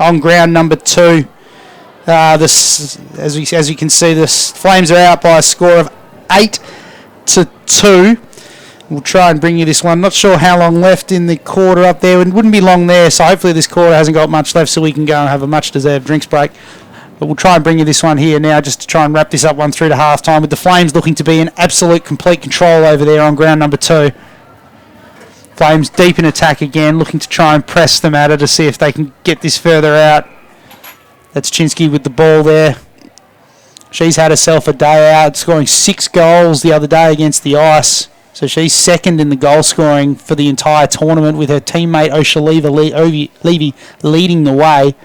[SPEAKER 1] on ground number 2. As you can see, the Flames are out by a score of 8-2. We'll try and bring you this one. Not sure how long left in the quarter up there. It wouldn't be long there, so hopefully this quarter hasn't got much left so we can go and have a much-deserved drinks break. But we'll try and bring you this one here now just to try and wrap this up one through to half-time with the Flames looking to be in absolute complete control over there on ground number 2. Flames deep in attack again, looking to try and press the matter to see if they can get this further out. That's Chinsky with the ball there. She's had herself a day out, scoring 6 goals the other day against the Ice. So she's second in the goal scoring for the entire tournament with her teammate Oshaliva Levy leading the way.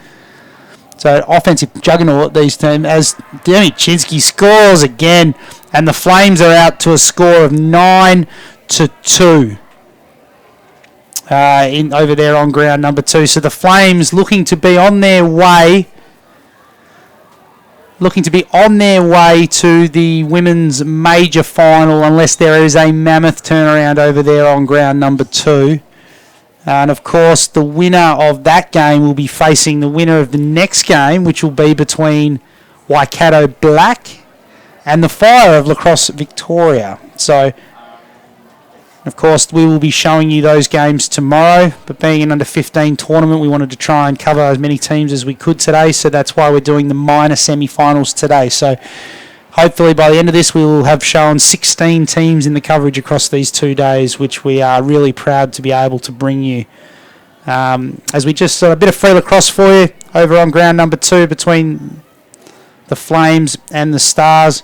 [SPEAKER 1] So offensive juggernaut these teams as Demi Chinsky scores again. And the Flames are out to a score of 9-2 over there on ground number 2. So the Flames looking to be on their way to the women's major final unless there is a mammoth turnaround over there on ground number 2. And of course, the winner of that game will be facing the winner of the next game, which will be between Waikato Black and the Fire of La Crosse Victoria. So, of course, we will be showing you those games tomorrow. But being an under-15 tournament, we wanted to try and cover as many teams as we could today. So that's why we're doing the minor semi-finals today. So hopefully by the end of this, we will have shown 16 teams in the coverage across these 2 days, which we are really proud to be able to bring you. As we just saw a bit of free lacrosse for you over on ground number 2 between the Flames and the Stars.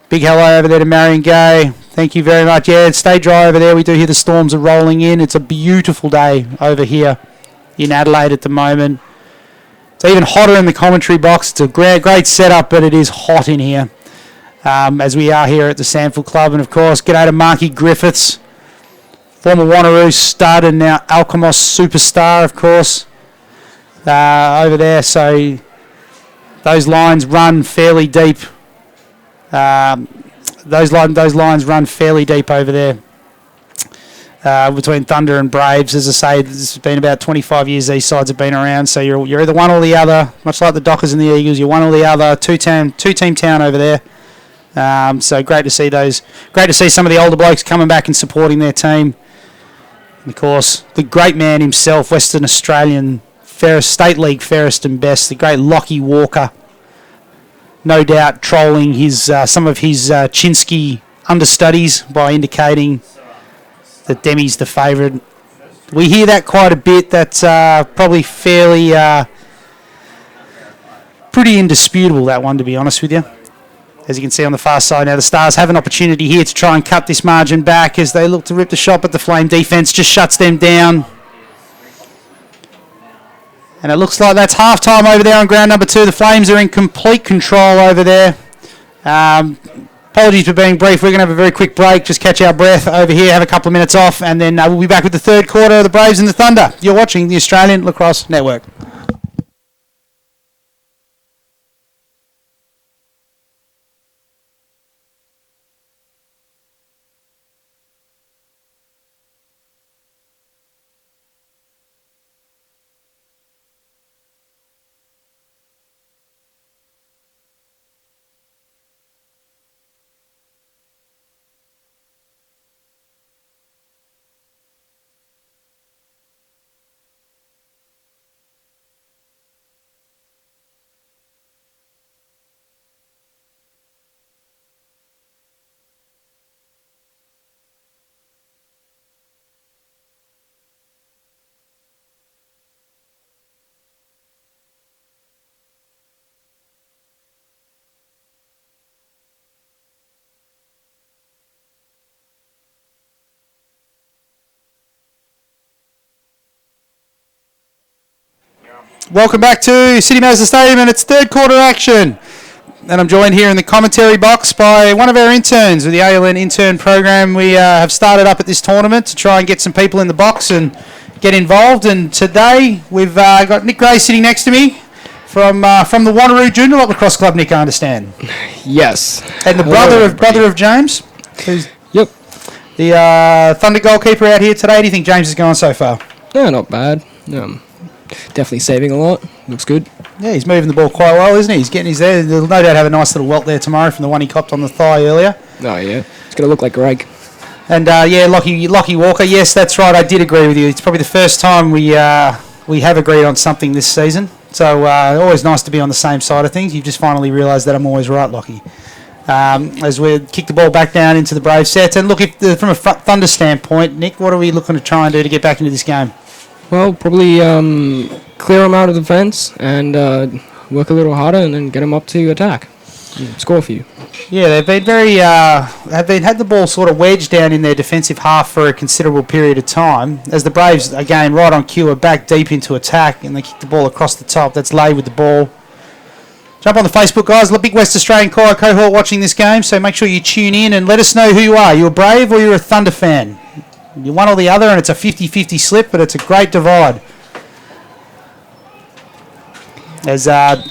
[SPEAKER 1] Big hello over there to Marion Gay. Thank you very much. Yeah, stay dry over there. We do hear the storms are rolling in. It's a beautiful day over here in Adelaide at the moment. It's even hotter in the commentary box. It's a great setup, but it is hot in here as we are here at the Sandford Club. And, of course, g'day to Marky Griffiths, former Wanneroo stud and now Alkimos superstar, of course, over there. So those lines run fairly deep. Those lines run fairly deep over there between Thunder and Braves. As I say, this has been about 25 years these sides have been around, so you're either one or the other, much like the Dockers and the Eagles. You're one or the other, two-team town over there. So great to see some of the older blokes coming back and supporting their team. And of course, the great man himself, Western Australian State League fairest and best, the great Lockie Walker. No doubt trolling some of his Chinsky understudies by indicating that Demi's the favourite. We hear that quite a bit. That's probably fairly pretty indisputable, that one, to be honest with you. As you can see on the far side now, the Stars have an opportunity here to try and cut this margin back as they look to rip the shot, but the Flame defence just shuts them down. And it looks like that's half-time over there on ground number 2. The Flames are in complete control over there. Apologies for being brief. We're going to have a very quick break, just catch our breath over here, have a couple of minutes off, and then we'll be back with the third quarter of the Braves and the Thunder. You're watching the Australian Lacrosse Network. Welcome back to City Mazda Stadium and its third quarter action. And I'm joined here in the commentary box by one of our interns with the ALN intern program. We have started up at this tournament to try and get some people in the box and get involved. And today we've got Nick Gray sitting next to me from the Wanneroo Junior Lacrosse Club. Nick, I understand.
[SPEAKER 3] Yes.
[SPEAKER 1] And the brother of James, who's
[SPEAKER 3] Yep.
[SPEAKER 1] the Thunder goalkeeper out here today. How do you think James is going so far?
[SPEAKER 3] Yeah, not bad. Definitely saving a lot. Looks good.
[SPEAKER 1] Yeah, he's moving the ball quite well, isn't he? He's getting his there. He'll no doubt have a nice little welt there tomorrow from the one he copped on the thigh earlier.
[SPEAKER 3] Oh, yeah. It's going to look like Greg.
[SPEAKER 1] And, Lockie Walker, yes, that's right. I did agree with you. It's probably the first time we have agreed on something this season. So always nice to be on the same side of things. You've just finally realised that I'm always right, Lockie. As we kick the ball back down into the Brave sets. And look, from a Thunder standpoint, Nick, what are we looking to try and do to get back into this game?
[SPEAKER 3] Well, probably clear them out of the fence and work a little harder and then get them up to attack. Score a few.
[SPEAKER 1] Yeah, they've been had the ball sort of wedged down in their defensive half for a considerable period of time. As the Braves, again, right on cue, are back deep into attack and they kick the ball across the top. That's Lay with the ball. Jump on the Facebook, guys. The Big West Australian cohort watching this game, so make sure you tune in and let us know who you are. You're a Brave or you're a Thunder fan? You're one or the other, and it's a 50-50 slip, but it's a great divide. As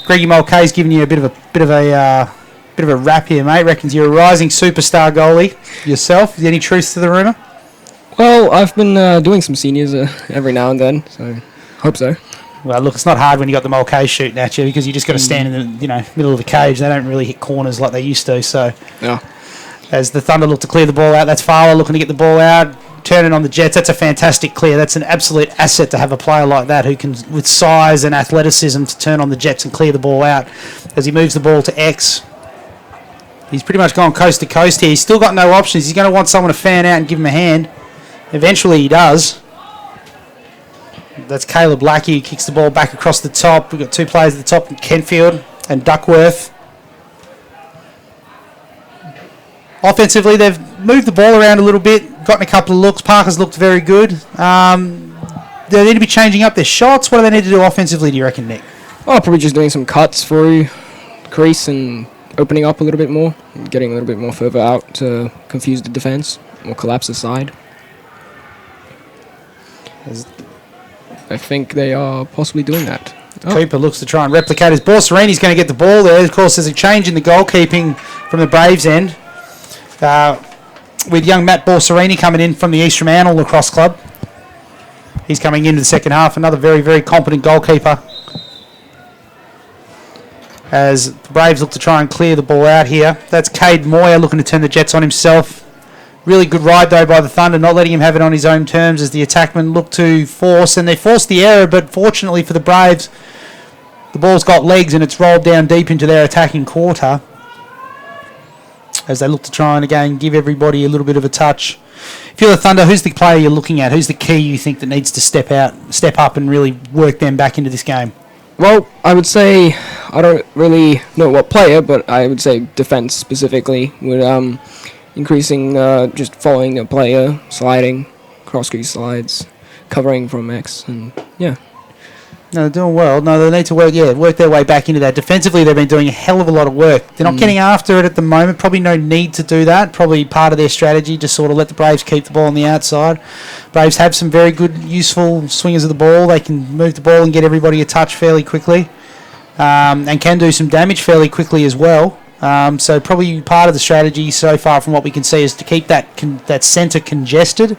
[SPEAKER 1] Greggy Mulcahy's giving you a bit of a rap here, mate. Reckons you're a rising superstar goalie yourself. Is there any truth to the rumour?
[SPEAKER 3] Well, I've been doing some seniors every now and then, so hope so.
[SPEAKER 1] Well, look, it's not hard when you got the Mulcahy shooting at you because you just got to stand in the middle of the cage. They don't really hit corners like they used to. So,
[SPEAKER 3] yeah.
[SPEAKER 1] As the Thunder look to clear the ball out, that's Fowler looking to get the ball out. Turning on the Jets, that's a fantastic clear. That's an absolute asset to have a player like that who can, with size and athleticism, to turn on the Jets and clear the ball out. As he moves the ball to X, he's pretty much gone coast to coast here. He's still got no options. He's going to want someone to fan out and give him a hand. Eventually he does. That's Caleb Lackey who kicks the ball back across the top. We've got two players at the top, Kentfield and Duckworth. Offensively, they've moved the ball around a little bit, gotten a couple of looks. Parker's looked very good. They need to be changing up their shots. What do they need to do offensively, do you reckon, Nick?
[SPEAKER 3] Oh, probably just doing some cuts through crease and opening up a little bit more, getting a little bit more further out to confuse the defense or collapse the side. I think they are possibly doing that.
[SPEAKER 1] Cooper looks to try and replicate his ball. Sereni's going to get the ball there. Of course, there's a change in the goalkeeping from the Braves' end. With young Matt Borserini coming in from the Eastern Mantle Lacrosse Club. He's coming into the second half. Another very, very competent goalkeeper. As the Braves look to try and clear the ball out here. That's Cade Moyer looking to turn the Jets on himself. Really good ride, though, by the Thunder, not letting him have it on his own terms as the attackmen look to force. And they forced the error, but fortunately for the Braves, the ball's got legs and it's rolled down deep into their attacking quarter. As they look to try and, again, give everybody a little bit of a touch. If you're the Thunder, who's the player you're looking at? Who's the key you think that needs to step up and really work them back into this game?
[SPEAKER 3] Well, I would say I don't really know what player, but I would say defense specifically, with increasing just following a player, sliding, cross-crease slides, covering from X, and yeah.
[SPEAKER 1] No, they're doing well. No, they need to work their way back into that. Defensively, they've been doing a hell of a lot of work. They're not getting after it at the moment. Probably no need to do that. Probably part of their strategy, just sort of let the Braves keep the ball on the outside. Braves have some very good, useful swingers of the ball. They can move the ball and get everybody a touch fairly quickly, and can do some damage fairly quickly as well. So probably part of the strategy so far from what we can see is to keep that centre congested.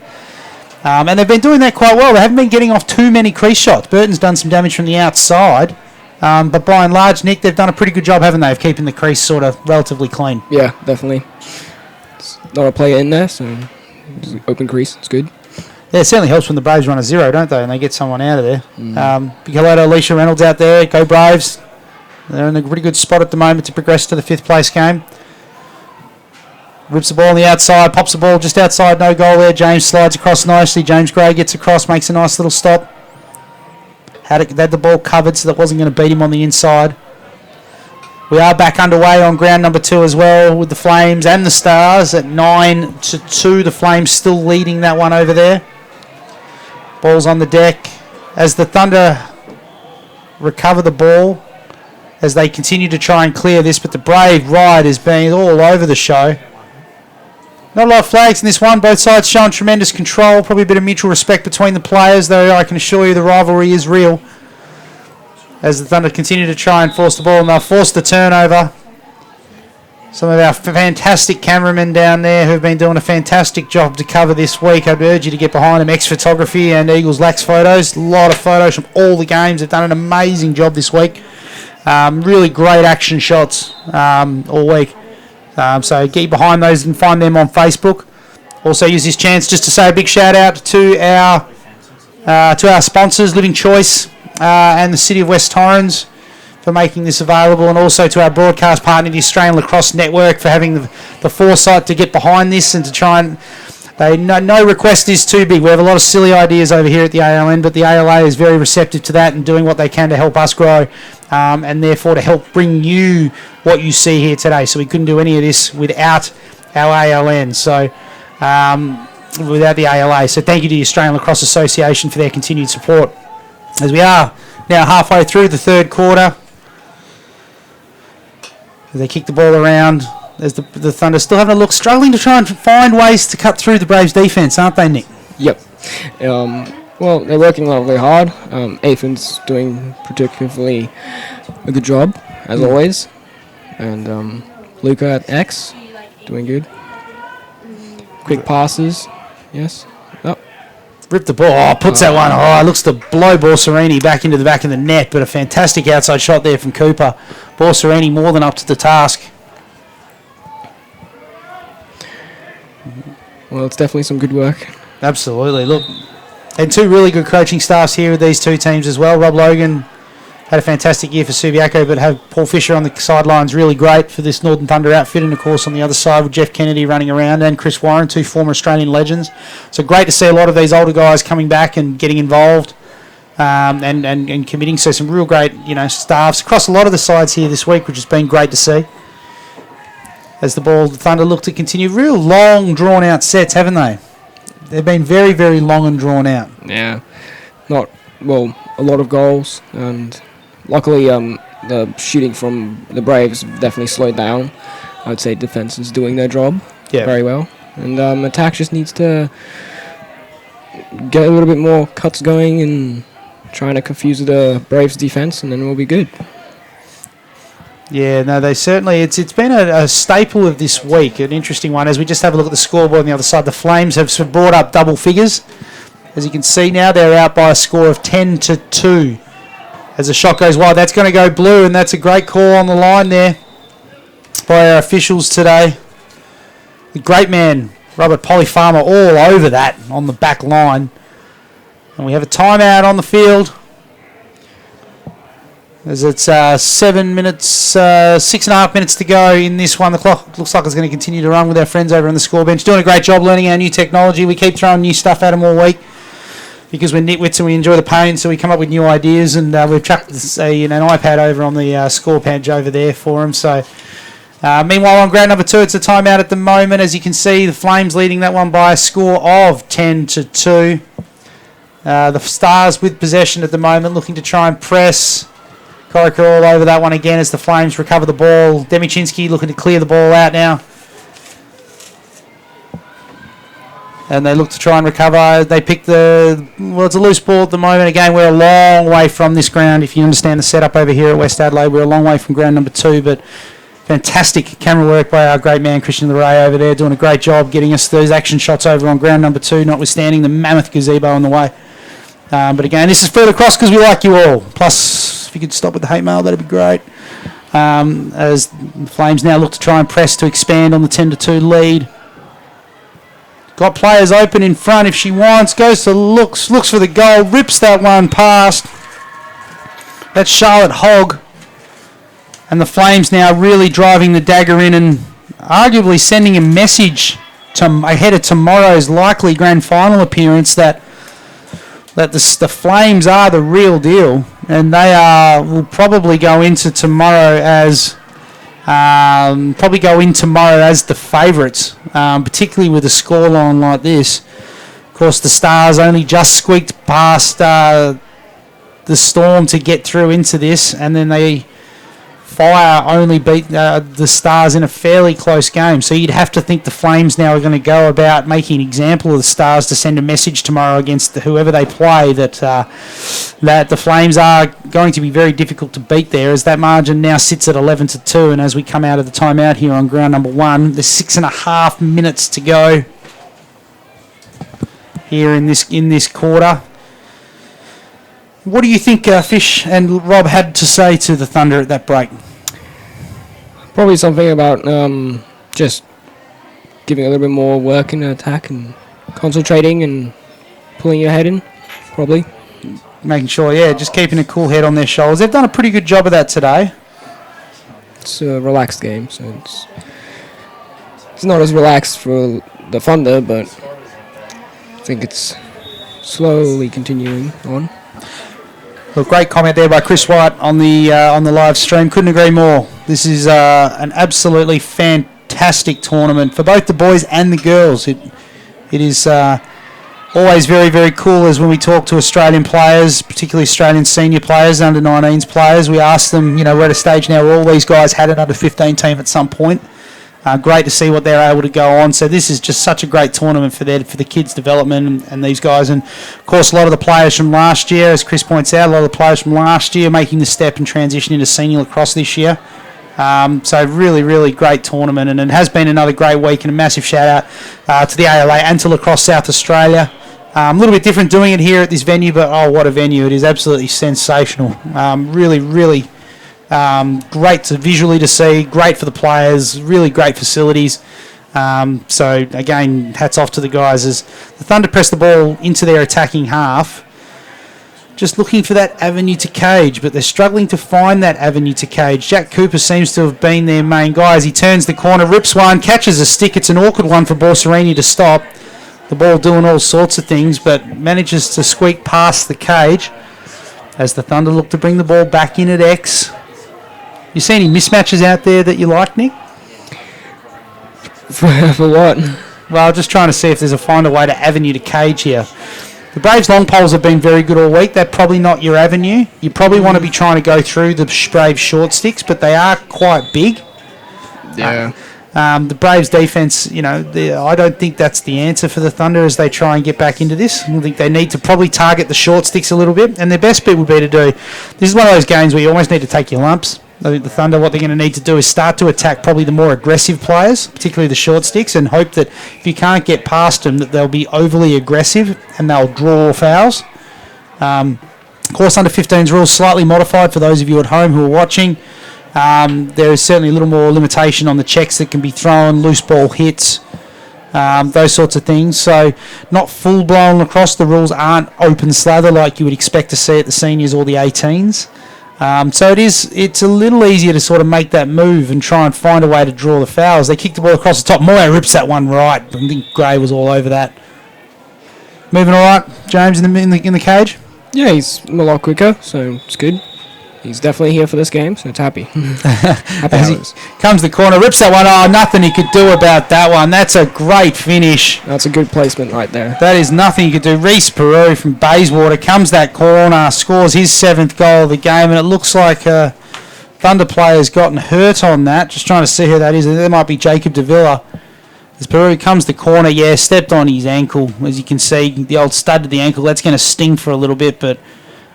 [SPEAKER 1] And they've been doing that quite well. They haven't been getting off too many crease shots. Burton's done some damage from the outside. But by and large, Nick, they've done a pretty good job, haven't they, of keeping the crease sort of relatively clean.
[SPEAKER 3] Yeah, definitely. It's not a player in there, so open crease, it's good.
[SPEAKER 1] Yeah, it certainly helps when the Braves run a 0, don't they, and they get someone out of there. Big hello to Alicia Reynolds out there. Go Braves. They're in a pretty good spot at the moment to progress to the 5th place game. Rips the ball on the outside, pops the ball just outside, no goal there. James slides across nicely. James Gray gets across, makes a nice little stop. Had the ball covered so that wasn't going to beat him on the inside. We are back underway on ground number 2 as well with the Flames and the Stars at 9-2. The Flames still leading that one over there. Ball's on the deck as the Thunder recover the ball as they continue to try and clear this, but the Brave ride has been all over the show. Not a lot of flags in this one. Both sides showing tremendous control. Probably a bit of mutual respect between the players, though I can assure you the rivalry is real. As the Thunder continue to try and force the ball, and they'll force the turnover. Some of our fantastic cameramen down there who have been doing a fantastic job to cover this week. I'd urge you to get behind them. X Photography and Eagles Lax Photos. A lot of photos from all the games. They've done an amazing job this week. Really great action shots all week. So get behind those and find them on Facebook. Also use this chance just to say a big shout out to our sponsors, Living Choice and the City of West Torrens, for making this available, and also to our broadcast partner, the Australian Lacrosse Network, for having the foresight to get behind this and to try and... No request is too big. We have a lot of silly ideas over here at the ALN, but the ALA is very receptive to that and doing what they can to help us grow, and therefore to help bring you what you see here today. So we couldn't do any of this without our ALN, so without the ALA. So thank you to the Australian Lacrosse Association for their continued support. As we are now halfway through the 3rd quarter, they kick the ball around. As the Thunder still having a look, struggling to try and find ways to cut through the Braves' defence, aren't they, Nick?
[SPEAKER 3] Yep. Well, they're working really hard. Athan's doing particularly a good job, as always. And Luca at X, doing good. Quick passes, yes. Oh.
[SPEAKER 1] Ripped the ball. Oh, puts that one. Oh, looks to blow Borsarini back into the back of the net, but a fantastic outside shot there from Cooper. Borsarini more than up to the task.
[SPEAKER 3] Well, it's definitely some good work.
[SPEAKER 1] Absolutely. Look, and 2 really good coaching staffs here with these 2 teams as well. Rob Logan had a fantastic year for Subiaco, but have Paul Fisher on the sidelines really great for this Northern Thunder outfit, and of course on the other side with Jeff Kennedy running around and Chris Warren, 2 former Australian legends. So great to see a lot of these older guys coming back and getting involved and committing. So some real great staffs across a lot of the sides here this week, which has been great to see. As the Thunder look to continue. Real long, drawn-out sets, haven't they? They've been very, very long and drawn out.
[SPEAKER 3] Yeah. A lot of goals. And luckily, the shooting from the Braves definitely slowed down. I would say defense is doing their job very well. And attack just needs to get a little bit more cuts going and trying to confuse the Braves' defense, and then we'll be good.
[SPEAKER 1] Yeah, no, they certainly... It's been a staple of this week, an interesting one. As we just have a look at the scoreboard on the other side, the Flames have brought up double figures. As you can see now, they're out by a score of 10-2. As the shot goes wide, that's going to go blue, and that's a great call on the line there by our officials today. The great man, Robert Polyfarmer, all over that on the back line. And we have a timeout on the field. As it's 7 minutes, 6.5 minutes to go in this one. The clock looks like it's going to continue to run with our friends over on the score bench. Doing a great job learning our new technology. We keep throwing new stuff at them all week. because we're nitwits and we enjoy the pain, so we come up with new ideas, and we've chucked an iPad over on the score page over there for them. So meanwhile, on ground number 2, it's a timeout at the moment. As you can see, the Flames leading that one by a score of 10-2. The Stars with possession at the moment, looking to try and press. Corica all over that one again as the Flames recover the ball. Demichinsky looking to clear the ball out now. And they look to try and recover. They pick it's a loose ball at the moment. Again, we're a long way from this ground. If you understand the setup over here at West Adelaide, we're a long way from ground number 2, but fantastic camera work by our great man Christian Leray over there, doing a great job getting us those action shots over on ground number 2, notwithstanding the mammoth gazebo on the way. But again, this is further across because we like you all. Plus, if you could stop with the hate mail, that'd be great. As the Flames now look to try and press to expand on the 10-2 lead. Got players open in front if she wants. Goes to looks for the goal. Rips that one past. That's Charlotte Hogg. And the Flames now really driving the dagger in and arguably sending a message ahead of tomorrow's likely grand final appearance that the Flames are the real deal, and they will probably go into tomorrow as the favourites, particularly with a scoreline like this. Of course, the Stars only just squeaked past the Storm to get through into this, and then they Fire only beat the Stars in a fairly close game. So you'd have to think the Flames now are going to go about making an example of the Stars to send a message tomorrow against whoever they play that the Flames are going to be very difficult to beat there, as that margin now sits at 11-2. And as we come out of the timeout here on ground number 1, there's 6.5 minutes to go here in this quarter. What do you think Fish and Rob had to say to the Thunder at that break?
[SPEAKER 3] Probably something about just giving a little bit more work in attack and concentrating and pulling your head in, probably.
[SPEAKER 1] Making sure, just keeping a cool head on their shoulders. They've done a pretty good job of that today.
[SPEAKER 3] It's a relaxed game, so it's not as relaxed for the Thunder, but I think it's slowly continuing on.
[SPEAKER 1] Well, great comment there by Chris White on the live stream. Couldn't agree more. This is an absolutely fantastic tournament for both the boys and the girls. It is always very, very cool as when we talk to Australian players, particularly Australian senior players, under-19s players. We ask them, we're at a stage now where all these guys had an under-15 team at some point. Great to see what they're able to go on. So this is just such a great tournament for the kids' development and these guys. And, of course, a lot of the players from last year, as Chris points out, a lot of the players from last year making the step and transition into senior lacrosse this year. So really, really great tournament. And it has been another great week, and a massive shout-out to the ALA and to Lacrosse South Australia. A little bit different doing it here at this venue, but, what a venue. It is absolutely sensational. Really, really... great visually to see, great for the players, really great facilities. So again, hats off to the guys as the Thunder press the ball into their attacking half, just looking for that avenue to cage, but they're struggling to find that avenue to cage. Jack Cooper seems to have been their main guy as he turns the corner, rips one, catches a stick. It's an awkward one for Borsarini to stop. The ball doing all sorts of things, but manages to squeak past the cage as the Thunder look to bring the ball back in at X. You see any mismatches out there that you like, Nick?
[SPEAKER 3] For what?
[SPEAKER 1] Well, just trying to see if there's find a way to avenue to cage here. The Braves long poles have been very good all week. They're probably not your avenue. You probably want to be trying to go through the Braves short sticks, but they are quite big.
[SPEAKER 3] Yeah.
[SPEAKER 1] The Braves defense, I don't think that's the answer for the Thunder as they try and get back into this. I think they need to probably target the short sticks a little bit, and their best bet would be to do. This is one of those games where you almost need to take your lumps. I think the Thunder, what they're going to need to do is start to attack probably the more aggressive players, particularly the short sticks, and hope that if you can't get past them, that they'll be overly aggressive and they'll draw fouls. Of course, under 15's rules slightly modified for those of you at home who are watching. There is certainly a little more limitation on the checks that can be thrown, loose ball hits, those sorts of things. So not full-blown lacrosse. The rules aren't open slather like you would expect to see at the seniors or the 18s. So it's a little easier to sort of make that move and try and find a way to draw the fouls. They kick the ball across the top. Moya rips that one right. I think Gray was all over that. Moving all right. James in the cage?
[SPEAKER 3] Yeah, he's a lot quicker, so it's good. He's definitely here for this game, so it's happy. Happy
[SPEAKER 1] As
[SPEAKER 3] hours.
[SPEAKER 1] he comes the corner, rips that one. Oh, nothing he could do about that one. That's a great finish.
[SPEAKER 3] That's a good placement right there.
[SPEAKER 1] That is nothing you could do. Reese Peru from Bayswater comes that corner, scores his 7th goal of the game, and it looks like Thunder player's gotten hurt on that. Just trying to see who that is. There might be Jacob De Villa. As Peru comes the corner, yeah, stepped on his ankle. As you can see, the old stud to the ankle. That's going to sting for a little bit, but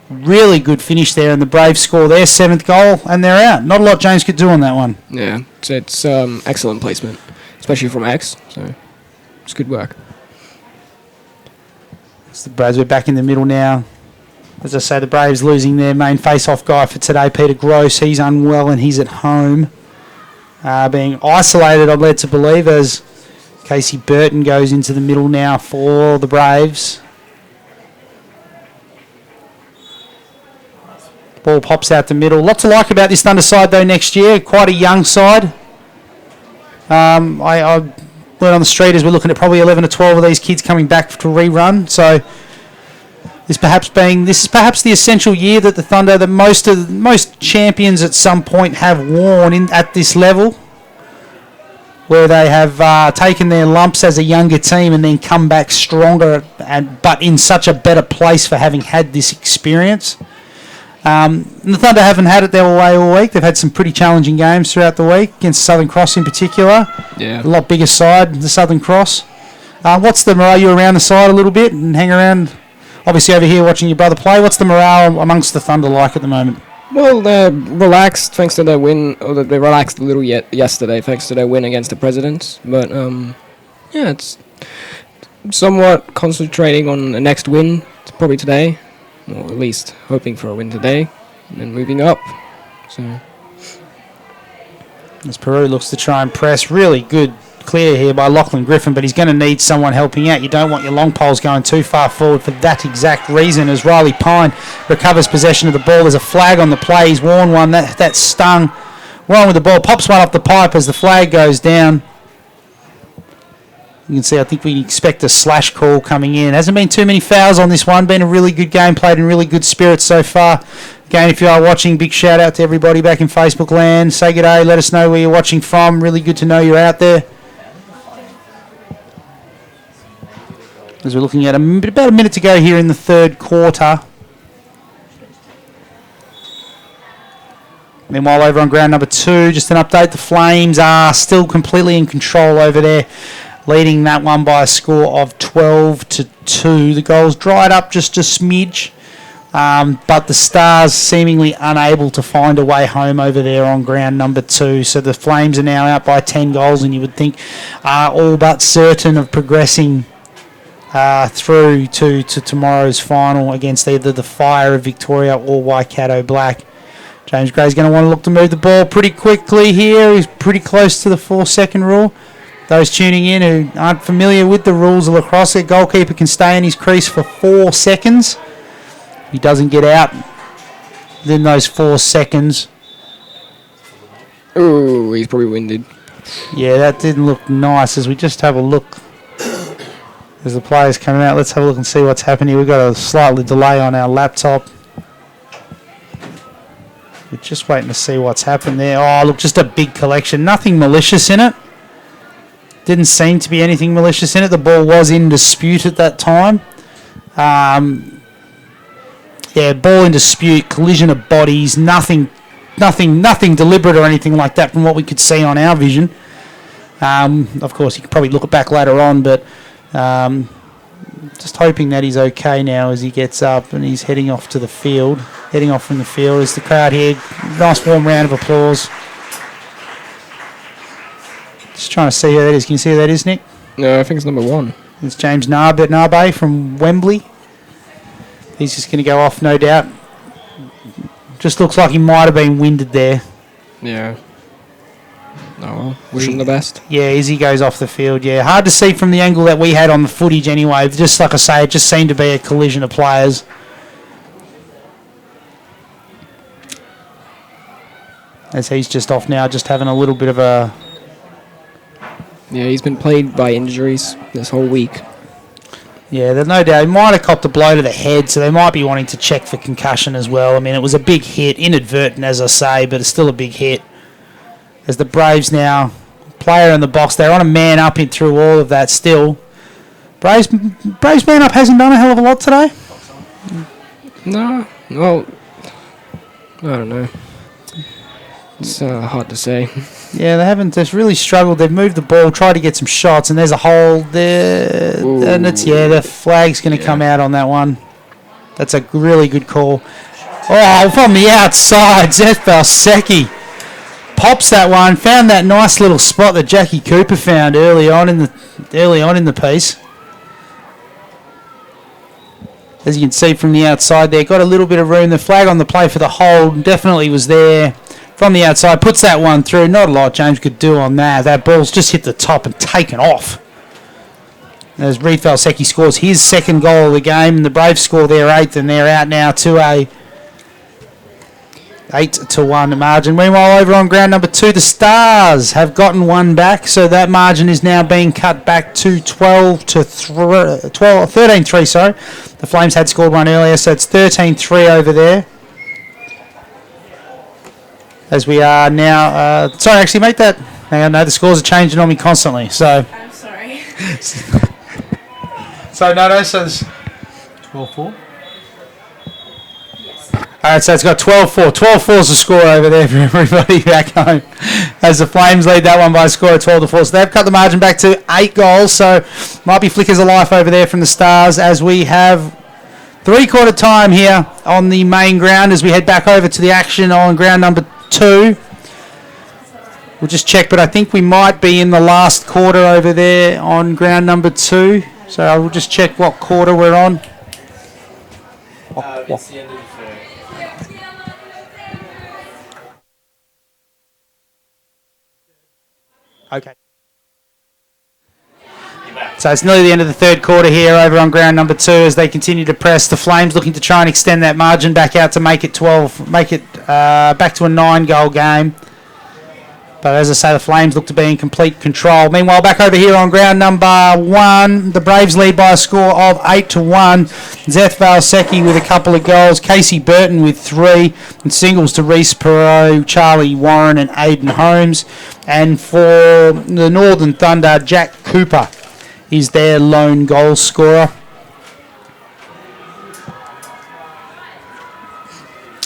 [SPEAKER 1] really good finish there, and the Braves score their 7th goal, and they're out. Not a lot James could do on that one.
[SPEAKER 3] Yeah, it's excellent placement, especially from X, so it's good work.
[SPEAKER 1] So the Braves are back in the middle now. As I say, the Braves losing their main face-off guy for today, Peter Gross. He's unwell and he's at home. Being isolated, I'm led to believe, as Casey Burton goes into the middle now for the Braves. Ball pops out the middle. Lot to like about this Thunder side, though, next year. Quite a young side. I went on the street as we're looking at probably 11 or 12 of these kids coming back to rerun. So this is perhaps the essential year that the Thunder, that most champions at some point have worn at this level, where they have taken their lumps as a younger team and then come back stronger, but in such a better place for having had this experience. The Thunder haven't had it their way all week. They've had some pretty challenging games throughout the week, against Southern Cross in particular.
[SPEAKER 3] Yeah.
[SPEAKER 1] A lot bigger side, the Southern Cross. What's the morale? You around the side a little bit and hang around, obviously over here watching your brother play. What's the morale amongst the Thunder like at the moment?
[SPEAKER 3] Well, they're relaxed thanks to their win, or they relaxed a little yesterday thanks to their win against the Presidents. But, yeah, it's somewhat concentrating on the next win, probably today. Or at least hoping for a win today, and then moving up. So,
[SPEAKER 1] as Peru looks to try and press, really good clear here by Lachlan Griffin, but he's going to need someone helping out. You don't want your long poles going too far forward for that exact reason. As Riley Pine recovers possession of the ball, there's a flag on the play. He's worn one that stung. Wrong with the ball, pops one up the pipe as the flag goes down. You can see, I think we expect a slash call coming in. Hasn't been too many fouls on this one. Been a really good game, played in really good spirits so far. Again, if you are watching, big shout out to everybody back in Facebook land. Say good day, let us know where you're watching from. Really good to know you're out there. As we're looking at about a minute to go here in the third quarter. Meanwhile, over on ground number 2, just an update. The Flames are still completely in control over there, leading that one by a score of 12-2. The goals dried up just a smidge, but the Stars seemingly unable to find a way home over there on ground number 2. So the Flames are now out by 10 goals, and you would think are all but certain of progressing through to tomorrow's final against either the Fire of Victoria or Waikato Black. James Gray's going to want to look to move the ball pretty quickly here. He's pretty close to the 4-second rule. Those tuning in who aren't familiar with the rules of lacrosse, a goalkeeper can stay in his crease for 4 seconds. If he doesn't get out within those 4 seconds.
[SPEAKER 3] ooh, he's probably winded.
[SPEAKER 1] Yeah, that didn't look nice. As we just have a look as the players come out, let's have a look and see what's happening. We've got a slightly delay on our laptop. We're just waiting to see what's happened there. Oh, look, just a big collection. Nothing malicious in it. Didn't seem to be anything malicious in it. The ball was in dispute at that time. Yeah, ball in dispute, collision of bodies, nothing deliberate or anything like that from what we could see on our vision. Of course, you can probably look it back later on, but just hoping that he's okay now as he gets up and he's heading off to the field. Heading off from the field is the crowd here. Nice warm round of applause. Just trying to see who that is. Can you see who that is, Nick?
[SPEAKER 3] No, I think it's number 1.
[SPEAKER 1] It's James Nabe from Wembley. He's just going to go off, no doubt. Just looks like he might have been winded there.
[SPEAKER 3] Yeah. Oh, well, wish him the best.
[SPEAKER 1] Yeah, as he goes off the field, yeah. Hard to see from the angle that we had on the footage anyway. Just like I say, it just seemed to be a collision of players. As he's just off now, just having a little bit of a...
[SPEAKER 3] Yeah, he's been plagued by injuries this whole week.
[SPEAKER 1] Yeah, there's no doubt. He might have copped a blow to the head, so they might be wanting to check for concussion as well. I mean, it was a big hit, inadvertent, as I say, but it's still a big hit. As the Braves now, player in the box, they're on a man up in through all of that still. Braves man up hasn't done a hell of a lot today.
[SPEAKER 3] No, well, I don't know. It's hard to say.
[SPEAKER 1] Yeah, they haven't just really struggled. They've moved the ball, tried to get some shots, and there's a hole there. Ooh. And the flag's going to come out on that one. That's a really good call. Oh, from the outside, Zeth Valsecki pops that one. Found that nice little spot that Jackie Cooper found early on in the piece. As you can see from the outside there, got a little bit of room. The flag on the play for the hold definitely was there. From the outside, puts that one through. Not a lot James could do on that. That ball's just hit the top and taken off. As Reith Valsecki scores his second goal of the game, and the Braves score their 8th, and they're out now to a 8-1 margin. Meanwhile, over on ground number 2, the Stars have gotten one back, so that margin is now being cut back to 13-3. Sorry, the Flames had scored one earlier, so it's 13-3 over there. As we are now... sorry, actually, mate, that... Hang on, no, the scores are changing on me constantly, so...
[SPEAKER 4] I'm sorry.
[SPEAKER 1] So it's 12-4?
[SPEAKER 4] Yes.
[SPEAKER 1] Alright, so it's got 12-4. 12-4 is the score over there for everybody back home. As the Flames lead that one by a score of 12-4. So they've cut the margin back to 8 goals, so might be flickers of life over there from the Stars as we have... 3/4 time here on the main ground as we head back over to the action on ground number 2. We'll just check, but I think we might be in the last quarter over there on ground number 2. So I will just check what quarter we're on.
[SPEAKER 2] It's the end of the third.
[SPEAKER 1] Okay. So it's nearly the end of the third quarter here over on ground number 2 as they continue to press. The Flames looking to try and extend that margin back out to make it 12, make it back to a 9-goal game. But as I say, the Flames look to be in complete control. Meanwhile, back over here on ground number 1, the Braves lead by a score of 8-1. Zeth Valsecki with a couple of goals. Casey Burton with 3. And singles to Reese Perot, Charlie Warren and Aiden Holmes. And for the Northern Thunder, Jack Cooper is their lone goal scorer.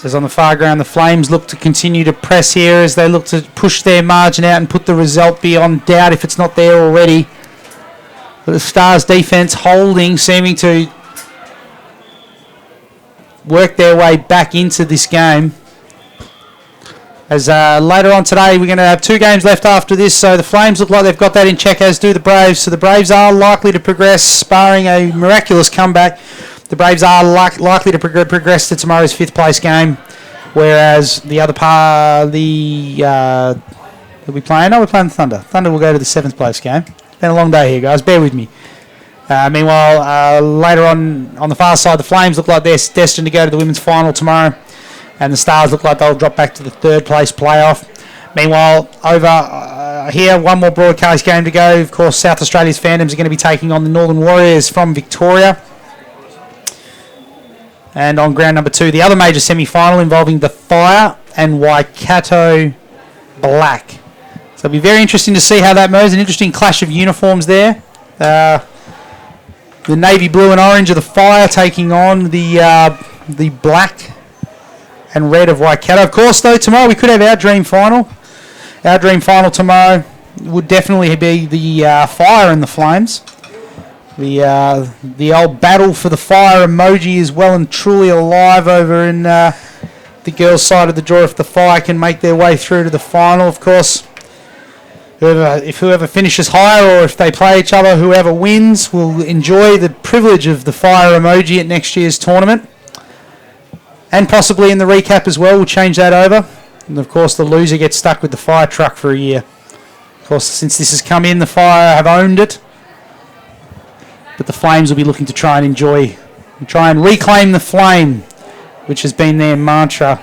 [SPEAKER 1] As on the far ground, the Flames look to continue to press here as they look to push their margin out and put the result beyond doubt if it's not there already. But the Stars defence holding, seeming to work their way back into this game. As later on today, we're going to have 2 games left after this, so the Flames look like they've got that in check, as do the Braves. So the Braves are likely to progress, barring a miraculous comeback. The Braves are likely to progress to tomorrow's 5th place game, whereas the other part, who we playing? No, we're playing the Thunder. Thunder will go to the 7th place game. It's been a long day here, guys. Bear with me. Meanwhile, later on the far side, the Flames look like they're destined to go to the women's final tomorrow, and the Stars look like they'll drop back to the 3rd place playoff. Meanwhile, over here, one more broadcast game to go. Of course, South Australia's Phantoms are going to be taking on the Northern Warriors from Victoria. And on ground number 2, the other major semi-final involving the Fire and Waikato Black. So it'll be very interesting to see how that moves. An interesting clash of uniforms there. The navy blue and orange of the Fire taking on the black and red of Waikato. Of course, though, tomorrow we could have our dream final. Our dream final tomorrow would definitely be the Fire and the Flames. The old battle for the Fire emoji is well and truly alive over in the girls' side of the draw if the Fire can make their way through to the final. Of course, whoever finishes higher, or if they play each other, whoever wins will enjoy the privilege of the Fire emoji at next year's tournament. And possibly in the recap as well, we'll change that over. And of course, the loser gets stuck with the Fire truck for a year. Of course, since this has come in, the Fire have owned it. But the Flames will be looking to try and reclaim the flame, which has been their mantra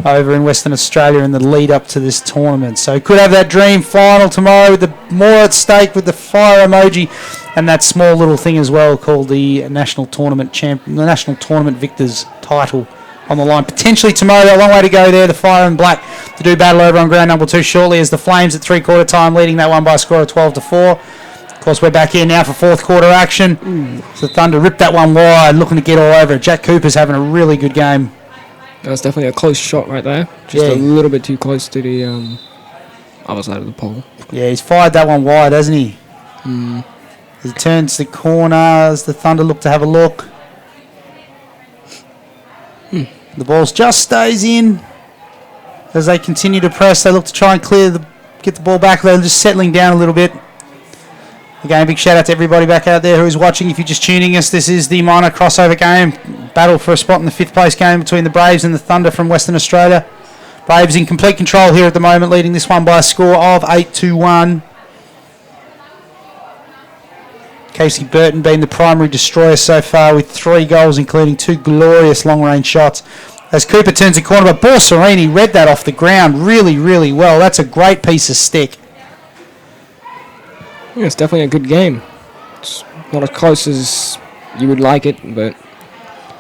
[SPEAKER 1] over in Western Australia in the lead up to this tournament. So could have that dream final tomorrow with more at stake with the Fire emoji And that small little thing as well called the National Tournament Victors title on the line. Potentially tomorrow, a long way to go there. The Fire and Black to do battle over on ground number 2 shortly as the Flames at 3/4 time leading that one by a score of 12-4. Of course, we're back here now for 4th quarter action. So the Thunder ripped that one wide, looking to get all over it. Jack Cooper's having a really good game.
[SPEAKER 3] That was definitely a close shot right there. Just a little bit too close to the other side of the pole.
[SPEAKER 1] Yeah, he's fired that one wide, hasn't he? As it turns the corner, as the Thunder look to have a look. The ball just stays in. As they continue to press, they look to try and get the ball back. They're just settling down a little bit. Again, big shout out to everybody back out there who's watching. If you're just tuning us, this is the minor crossover game. Battle for a spot in the 5th place game between the Braves and the Thunder from Western Australia. Braves in complete control here at the moment, leading this one by a score of 8-1. Casey Burton being the primary destroyer so far with 3 goals, including 2 glorious long-range shots. As Cooper turns the corner, but Borsarini read that off the ground really, really well. That's a great piece of stick.
[SPEAKER 3] Yeah, it's definitely a good game. It's not as close as you would like it, but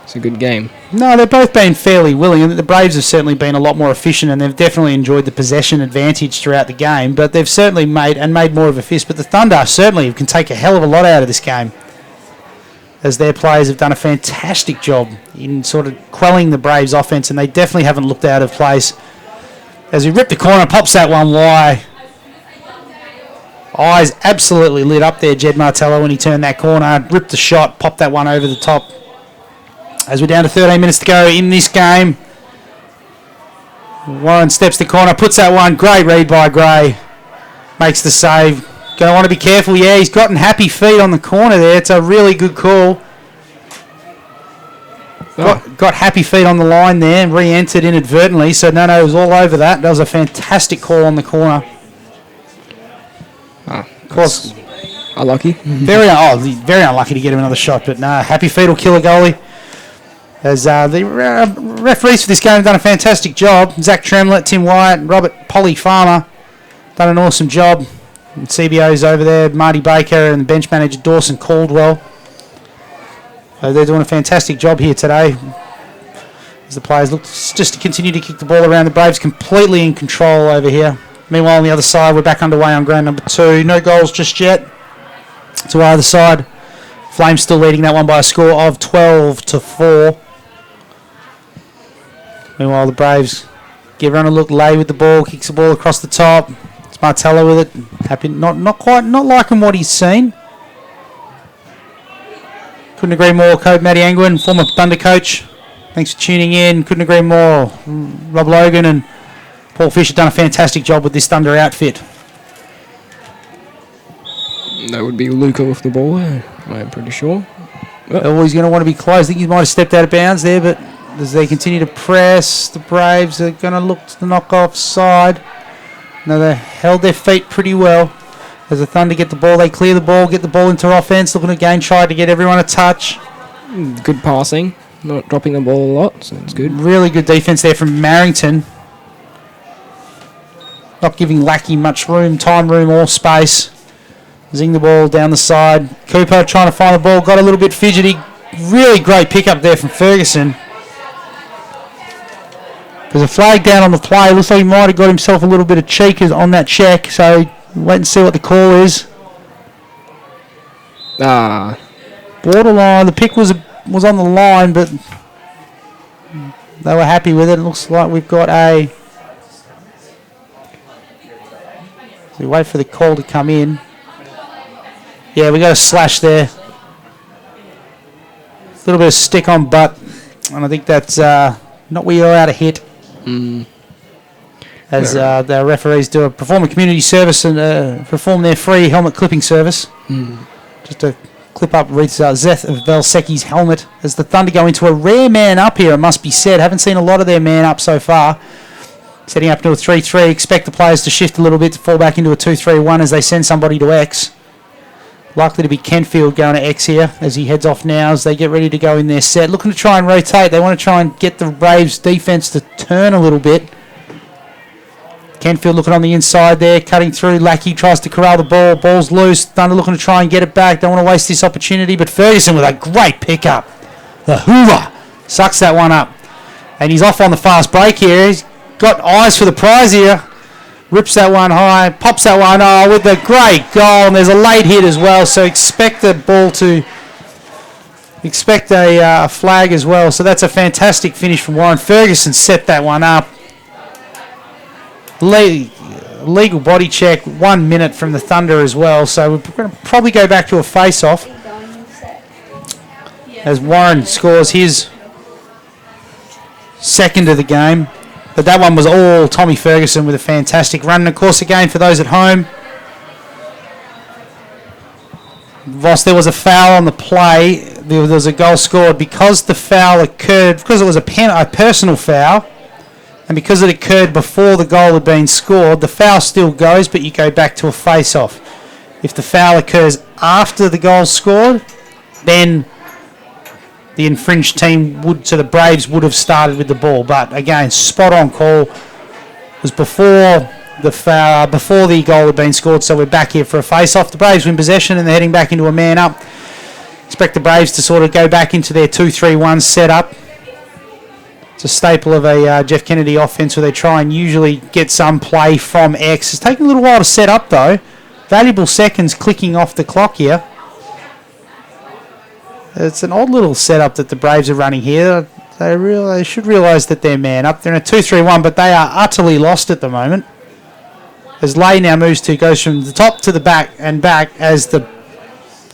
[SPEAKER 3] it's a good game.
[SPEAKER 1] No, they've both been fairly willing, and the Braves have certainly been a lot more efficient, and they've definitely enjoyed the possession advantage throughout the game, but they've certainly made more of a fist. But the Thunder certainly can take a hell of a lot out of this game, as their players have done a fantastic job in sort of quelling the Braves' offense, and they definitely haven't looked out of place. As he ripped the corner, pops that one wide. Eyes absolutely lit up there, Jed Martello, when he turned that corner, ripped the shot, popped that one over the top. As we're down to 13 minutes to go in this game, Warren steps the corner, puts that one, great read by Gray, makes the save. Going to want to be careful, yeah, he's gotten happy feet on the corner there, it's a really good call. Got happy feet on the line there and re-entered inadvertently, so no, it was all over that. That was a fantastic call on the corner. Of course,
[SPEAKER 3] unlucky.
[SPEAKER 1] Very unlucky to get him another shot, but no, happy feet will kill a goalie. As the referees for this game have done a fantastic job. Zach Tremlett, Tim Wyatt, Robert Polly Farmer done an awesome job. And CBO's over there, Marty Baker and the bench manager Dawson Caldwell. So they're doing a fantastic job here today. As the players look just to continue to kick the ball around. The Braves completely in control over here. Meanwhile, on the other side, we're back underway on ground number 2. No goals just yet to either side. Flames still leading that one by a score of 12-4. Meanwhile, the Braves give everyone a look, lay with the ball, kicks the ball across the top. It's Martello with it. Happy, not liking what he's seen. Couldn't agree more. Coach Matty Angwin, former Thunder coach. Thanks for tuning in. Couldn't agree more. Rob Logan and Paul Fisher done a fantastic job with this Thunder outfit.
[SPEAKER 3] That would be Luca with the ball, I'm pretty sure.
[SPEAKER 1] Oh, he's going to want to be close. I think he might have stepped out of bounds there, but as they continue to press, the Braves are going to look to the knock-off side. No, they held their feet pretty well. As the Thunder get the ball, they clear the ball, get the ball into offense, looking again, try to get everyone a touch.
[SPEAKER 3] Good passing, not dropping the ball a lot, so it's good.
[SPEAKER 1] Really good defense there from Marrington. Not giving Lackey much time room or space. Zing the ball down the side. Cooper trying to find the ball, got a little bit fidgety. Really great pickup there from Ferguson. There's a flag down on the play. Looks like he might have got himself a little bit of cheek on that check, so wait and see what the call is. Borderline. The pick was on the line, but they were happy with it. It looks like we've got a... So we wait for the call to come in. Yeah, we got a slash there. A little bit of stick on butt, and I think that's not where you're allowed to hit. As the referees do perform a community service and perform their free helmet clipping service. Just to clip up Zeth of Velseki's helmet as the Thunder go into a rare man up here, it must be said. Haven't seen a lot of their man up so far. Setting up to a 3-3. Expect the players to shift a little bit to fall back into a 2-3-1 as they send somebody to X. Likely to be Kentfield going to X here as he heads off now as they get ready to go in their set. Looking to try and rotate. They want to try and get the Braves defense to turn a little bit. Kenfield looking on the inside there, cutting through. Lackey tries to corral the ball. Ball's loose. Thunder looking to try and get it back. Don't want to waste this opportunity, but Ferguson with a great pickup. The Hoover sucks that one up. And he's off on the fast break here. He's got eyes for the prize here. Rips that one high, pops that one with a great goal. And there's a late hit as well, so expect the ball to... Expect a flag as well. So that's a fantastic finish from Warren. Ferguson set that one up. Legal body check, 1 minute from the Thunder as well. So we're going to probably go back to a face-off as Warren scores his second of the game. But that one was all Tommy Ferguson with a fantastic run. And of course, again, for those at home, Voss, there was a foul on the play. There was a goal scored because the foul occurred, because it was a personal foul, and because it occurred before the goal had been scored, the foul still goes, but you go back to a face-off. If the foul occurs after the goal's scored, then the infringed team the Braves would have started with the ball. But again, spot on call. It was before the foul, before the goal had been scored, so we're back here for a face-off. The Braves win possession and they're heading back into a man-up. Expect the Braves to sort of go back into their 2-3-1 setup. It's a staple of a Jeff Kennedy offense where they try and usually get some play from X. It's taking a little while to set up though. Valuable seconds clicking off the clock here. It's an odd little setup that the Braves are running here. They should realise that they're man up. They're in a 2-3-1, but they are utterly lost at the moment. As Lay now goes from the top to the back and back as the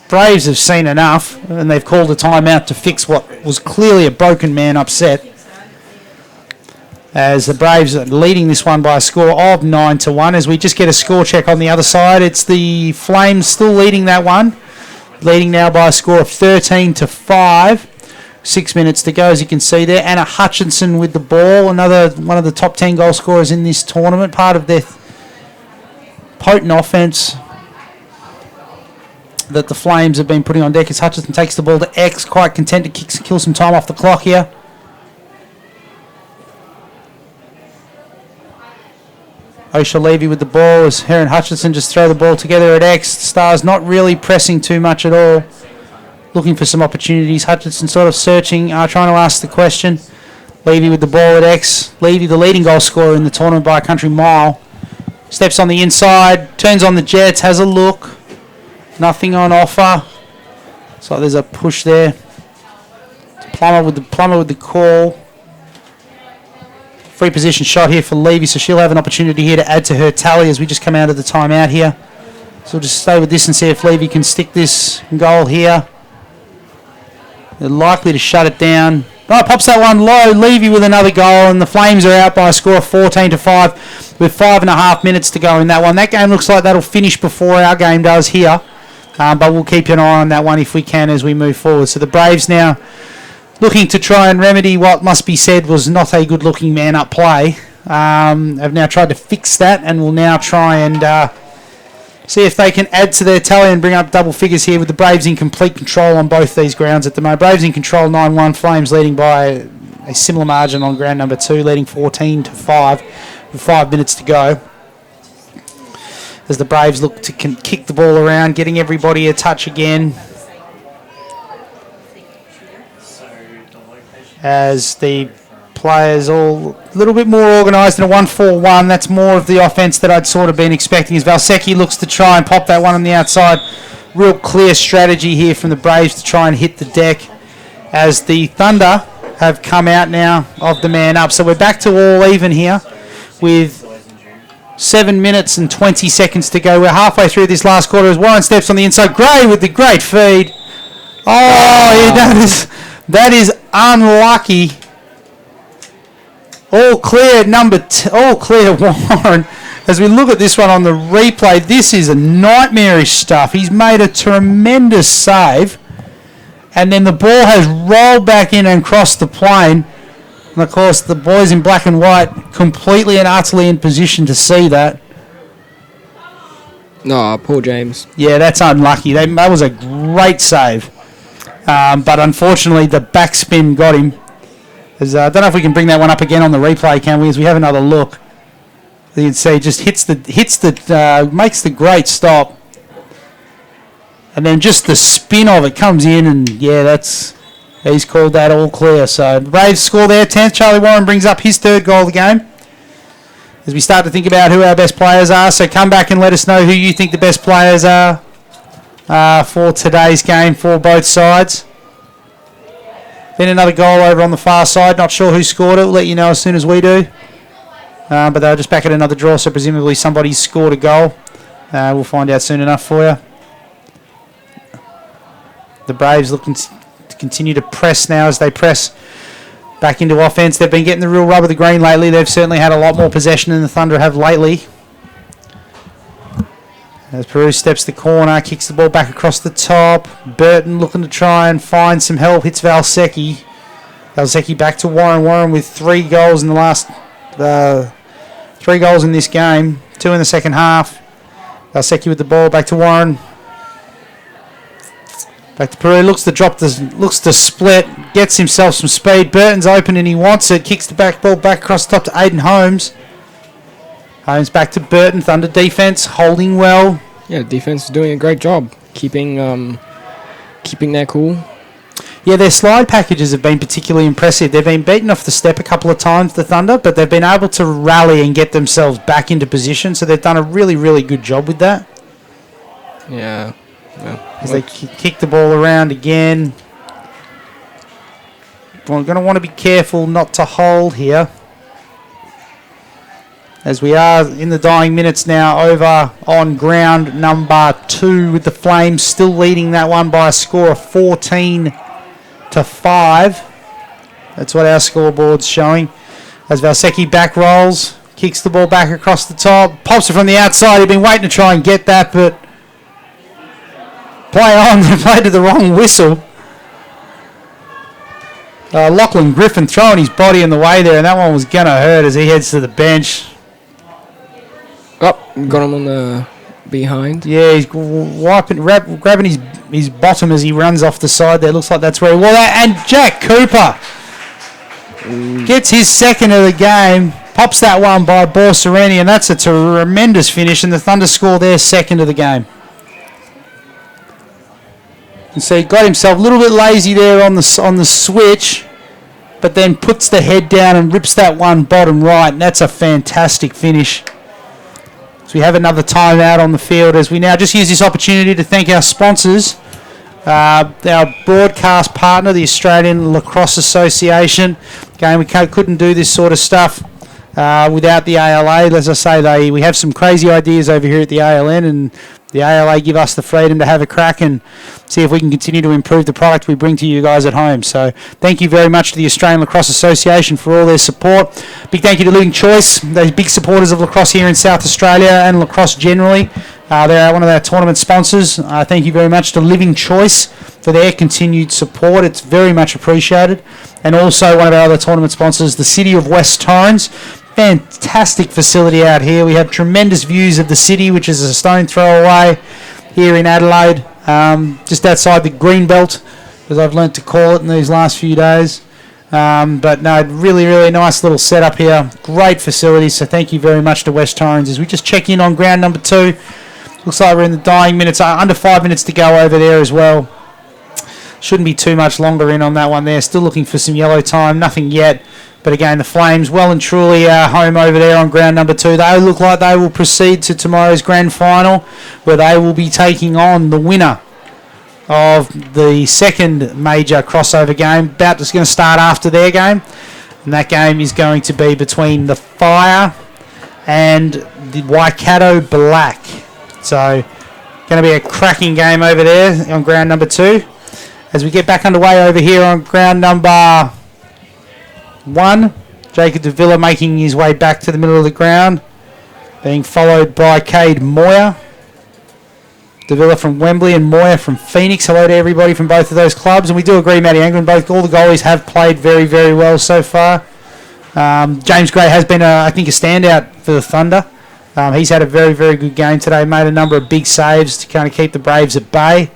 [SPEAKER 1] Braves have seen enough and they've called a timeout to fix what was clearly a broken man upset. As the Braves are leading this one by a score of 9-1. As we just get a score check on the other side, it's the Flames still leading that one. Leading now by a score of 13-5. 6 minutes to go, as you can see there. Anna Hutchinson with the ball, another one of the top 10 goal scorers in this tournament, part of their potent offense that the Flames have been putting on deck. As Hutchinson takes the ball to X, quite content to kill some time off the clock here. Osha Levy with the ball as Heron Hutchinson just throw the ball together at X. Stars not really pressing too much at all. Looking for some opportunities. Hutchinson sort of searching, trying to ask the question. Levy with the ball at X. Levy, the leading goal scorer in the tournament by a country mile. Steps on the inside, turns on the Jets, has a look. Nothing on offer. So there's a push there. Plummer with the call. Free position shot here for Levy, so she'll have an opportunity here to add to her tally as we just come out of the timeout here. So we'll just stay with this and see if Levy can stick this goal here. They're likely to shut it down. Oh, pops that one low. Levy with another goal, and the Flames are out by a score of 14-5 with 5.5 minutes to go in that one. That game looks like that'll finish before our game does here, but we'll keep an eye on that one if we can as we move forward. So the Braves now looking to try and remedy what must be said was not a good-looking man-up play. Have now tried to fix that and will now try and see if they can add to their tally and bring up double figures here with the Braves in complete control on both these grounds at the moment. Braves in control 9-1, Flames leading by a similar margin on ground number 2, leading 14-5 with 5 minutes to go. As the Braves look to kick the ball around, getting everybody a touch again. As the players all a little bit more organised in a 1-4-1. That's more of the offence that I'd sort of been expecting as Valsecki looks to try and pop that one on the outside. Real clear strategy here from the Braves to try and hit the deck as the Thunder have come out now of the man up. So we're back to all even here with 7 minutes and 20 seconds to go. We're halfway through this last quarter as Warren steps on the inside. Gray with the great feed. That is unlucky. All clear, all clear, Warren. As we look at this one on the replay, this is a nightmarish stuff. He's made a tremendous save, and then the ball has rolled back in and crossed the plane. And of course, the boys in black and white completely and utterly in position to see that.
[SPEAKER 3] No, poor James.
[SPEAKER 1] Yeah, that's unlucky. That was a great save. But unfortunately, the backspin got him. I don't know if we can bring that one up again on the replay, can we? As we have another look. You can see just makes the great stop. And then just the spin of it comes in, and yeah, he's called that all clear. So the Braves score there, 10th. Charlie Warren brings up his third goal of the game. As we start to think about who our best players are, so come back and let us know who you think the best players are for today's game for both sides. Then another goal over on the far side. Not sure who scored it. We'll let you know as soon as we do. But they're just back at another draw, so presumably somebody's scored a goal. We'll find out soon enough for you. The Braves looking to continue to press now as they press back into offense. They've been getting the real rub of the green lately. They've certainly had a lot more possession than the Thunder have lately. As Peru steps the corner, kicks the ball back across the top. Burton looking to try and find some help. Hits Valsecchi. Valsecchi back to Warren. Warren with 3 goals in the last... 3 goals in this game. 2 in the second half. Valsecchi with the ball. Back to Warren. Back to Peru. Looks to split. Gets himself some speed. Burton's open and he wants it. Kicks the back ball back across the top to Aiden Holmes. Holmes back to Burton. Thunder defense holding well.
[SPEAKER 3] Yeah, the defense is doing a great job keeping their cool.
[SPEAKER 1] Yeah, their slide packages have been particularly impressive. They've been beaten off the step a couple of times, the Thunder, but they've been able to rally and get themselves back into position. So they've done a really, really good job with that.
[SPEAKER 3] Yeah.
[SPEAKER 1] As they kick the ball around again. We're going to want to be careful not to hold here. As we are in the dying minutes now over on ground number 2 with the Flames still leading that one by a score of 14-5. That's what our scoreboard's showing. As Valsecchi back rolls, kicks the ball back across the top, pops it from the outside. He'd been waiting to try and get that, but play on. They played to the wrong whistle. Lachlan Griffin throwing his body in the way there, and that one was going to hurt as he heads to the bench.
[SPEAKER 3] Oh, got him on the behind.
[SPEAKER 1] Yeah, he's grabbing his bottom as he runs off the side there. Looks like that's where he was. And Jack Cooper gets his second of the game. Pops that one by Borsareni, and that's a tremendous finish. And the Thunder score their second of the game. And so he got himself a little bit lazy there on the switch, but then puts the head down and rips that one bottom right. And that's a fantastic finish. So we have another timeout on the field as we now just use this opportunity to thank our sponsors. Our broadcast partner, the Australian Lacrosse Association. Again, we couldn't do this sort of stuff without the ALA. As I say, we have some crazy ideas over here at the ALN, and the ALA give us the freedom to have a crack and see if we can continue to improve the product we bring to you guys at home. So thank you very much to the Australian Lacrosse Association for all their support. Big thank you to Living Choice, those big supporters of lacrosse here in South Australia and lacrosse generally. They're one of our tournament sponsors. Thank you very much to Living Choice for their continued support. It's very much appreciated. And also one of our other tournament sponsors, the City of West Torrens. Fantastic facility out here. We have tremendous views of the city, which is a stone throw away here in Adelaide, just outside the green belt, as I've learnt to call it in these last few days. But no, really, really nice little setup here. Great facility, so thank you very much to West Torrens. As we just check in on ground number 2, looks like we're in the dying minutes, under 5 minutes to go over there as well. Shouldn't be too much longer in on that one there. Still looking for some yellow time, nothing yet. But again, the Flames well and truly home over there on ground number 2. They look like they will proceed to tomorrow's grand final, where they will be taking on the winner of the second major crossover game. About just going to start after their game. And that game is going to be between the Fire and the Waikato Black. So, going to be a cracking game over there on ground number 2. As we get back underway over here on ground number 1, Jacob Davila making his way back to the middle of the ground, being followed by Cade Moyer. Davila from Wembley and Moyer from Phoenix. Hello to everybody from both of those clubs. And we do agree, Matty Angren, all the goalies have played very, very well so far. James Gray has been, I think, a standout for the Thunder. He's had a very, very good game today. Made a number of big saves to kind of keep the Braves at bay.